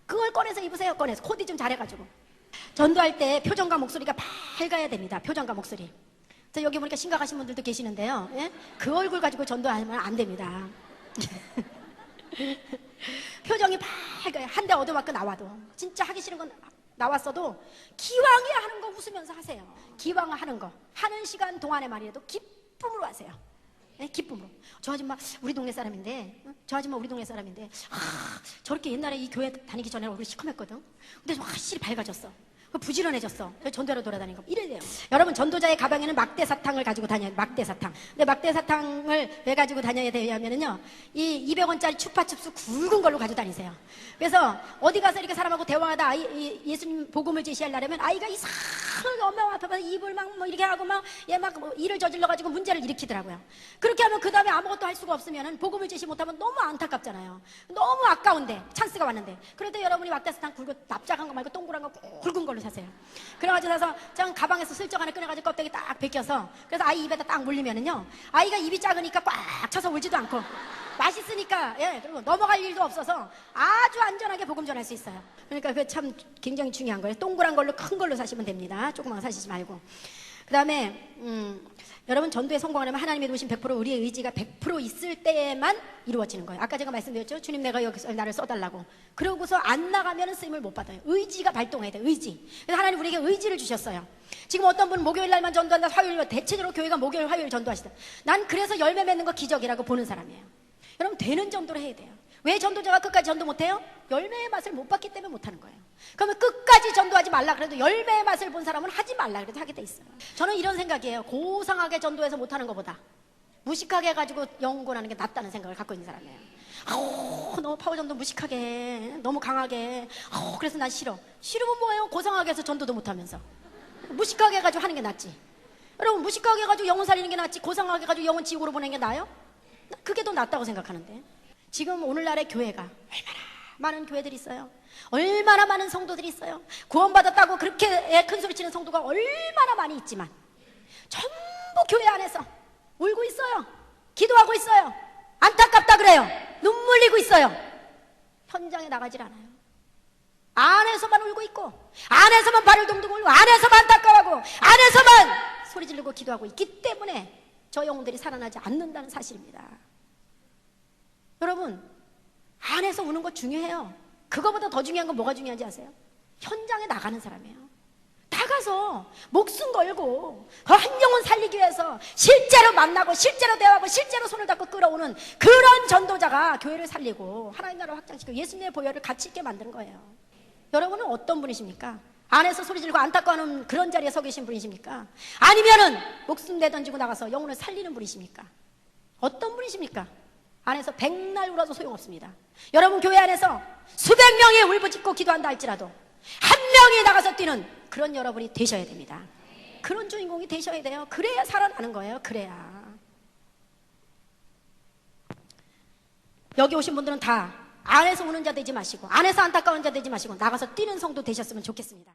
그걸 꺼내서 입으세요, 꺼내서. 코디 좀 잘해가지고. 전도할 때 표정과 목소리가 밝아야 됩니다. 표정과 목소리. 여기 보니까 심각하신 분들도 계시는데요, 예? 그 얼굴 가지고 전도하면 안 됩니다. 표정이 밝아요. 한 대 얻어맞고 나와도 진짜 하기 싫은 건 나왔어도 기왕에 하는 거 웃으면서 하세요. 기왕 하는 거 하는 시간 동안에 말이라도 기쁨으로 하세요. 네? 기쁨으로. 저 아줌마 우리 동네 사람인데, 저 아줌마 우리 동네 사람인데, 저렇게 옛날에 이 교회 다니기 전에 얼굴이 시커맸거든. 근데 확실히 밝아졌어. 부지런해졌어. 전도하러 돌아다니는 거 이래야 돼요. 여러분, 전도자의 가방에는 막대사탕을 가지고 다녀요. 막대사탕. 근데 막대사탕을 왜 가지고 다녀야 되냐면요, 이 200원짜리 추파춥스 굵은 걸로 가지고 다니세요. 그래서 어디 가서 이렇게 사람하고 대화하다 예수님 복음을 제시하려면 아이가 이상하게 엄마 앞에 가서 입을 막 뭐 이렇게 하고 막 얘 막 뭐 일을 저질러 가지고 문제를 일으키더라고요. 그렇게 하면 그 다음에 아무것도 할 수가 없으면은 복음을 제시 못하면 너무 안타깝잖아요. 너무 아까운데 찬스가 왔는데. 그래도 여러분이 막대사탕 굵고 납작한 거 말고 동그란 거 굵은 걸로 사세요. 그래가지고 사서 저 가방에서 슬쩍 하나 꺼내가지고 껍데기 딱 벗겨서, 그래서 아이 입에다 딱 물리면은요, 아이가 입이 작으니까 꽉 차서 울지도 않고 맛있으니까, 예, 그리고 넘어갈 일도 없어서 아주 안전하게 복음 전할 수 있어요. 그러니까 그게 참 굉장히 중요한 거예요. 동그란 걸로 큰 걸로 사시면 됩니다. 조그만 거 사시지 말고. 그 다음에 여러분, 전도에 성공하려면 하나님의 도우심 100%, 우리의 의지가 100% 있을 때에만 이루어지는 거예요. 아까 제가 말씀드렸죠. 주님, 내가 여기서 나를 써달라고. 그러고서 안 나가면 쓰임을 못 받아요. 의지가 발동해야 돼요. 의지. 그래서 하나님 우리에게 의지를 주셨어요. 지금 어떤 분은 목요일 날만 전도한다, 화요일, 대체적으로 교회가 목요일, 화요일 전도하시다. 난 그래서 열매 맺는 거 기적이라고 보는 사람이에요. 여러분, 되는 전도를 해야 돼요. 왜 전도자가 끝까지 전도 못해요? 열매의 맛을 못 봤기 때문에 못하는 거예요. 그러면 끝까지 전도하지 말라 그래도 열매의 맛을 본 사람은 하지 말라 그래도 하게 돼 있어요. 저는 이런 생각이에요. 고상하게 전도해서 못하는 것보다 무식하게 해가지고 영혼하는 게 낫다는 생각을 갖고 있는 사람이에요. 너무 파워전도 무식하게, 너무 강하게. 그래서 난 싫어. 싫으면 뭐예요? 고상하게 해서 전도도 못하면서. 무식하게 해가지고 하는 게 낫지. 여러분, 무식하게 해가지고 영혼 살리는 게 낫지, 고상하게 해가지고 영혼 지옥으로 보내는 게 나아요? 그게 더 낫다고 생각하는데. 지금 오늘날의 교회가 얼마나 많은 교회들이 있어요. 얼마나 많은 성도들이 있어요. 구원받았다고 그렇게 큰 소리 치는 성도가 얼마나 많이 있지만 전부 교회 안에서 울고 있어요. 기도하고 있어요. 안타깝다 그래요. 눈물 흘리고 있어요. 현장에 나가질 않아요. 안에서만 울고 있고, 안에서만 발을 동동 울고, 안에서만 안타까워하고, 안에서만 소리 지르고 기도하고 있기 때문에 저 영혼들이 살아나지 않는다는 사실입니다. 여러분, 안에서 우는 거 중요해요. 그거보다 더 중요한 건 뭐가 중요한지 아세요? 현장에 나가는 사람이에요. 나가서 목숨 걸고 그 한 영혼 살리기 위해서 실제로 만나고 실제로 대화하고 실제로 손을 잡고 끌어오는 그런 전도자가 교회를 살리고 하나님 나라를 확장시키고 예수님의 보혈을 가치 있게 만드는 거예요. 여러분은 어떤 분이십니까? 안에서 소리 지르고 안타까워하는 그런 자리에 서 계신 분이십니까? 아니면은 목숨 내던지고 나가서 영혼을 살리는 분이십니까? 어떤 분이십니까? 안에서 백날 울어도 소용없습니다. 여러분, 교회 안에서 수백 명이 울부짖고 기도한다 할지라도 한 명이 나가서 뛰는 그런 여러분이 되셔야 됩니다. 그런 주인공이 되셔야 돼요. 그래야 살아나는 거예요. 그래야. 여기 오신 분들은 다 안에서 우는 자 되지 마시고, 안에서 안타까운 자 되지 마시고, 나가서 뛰는 성도 되셨으면 좋겠습니다.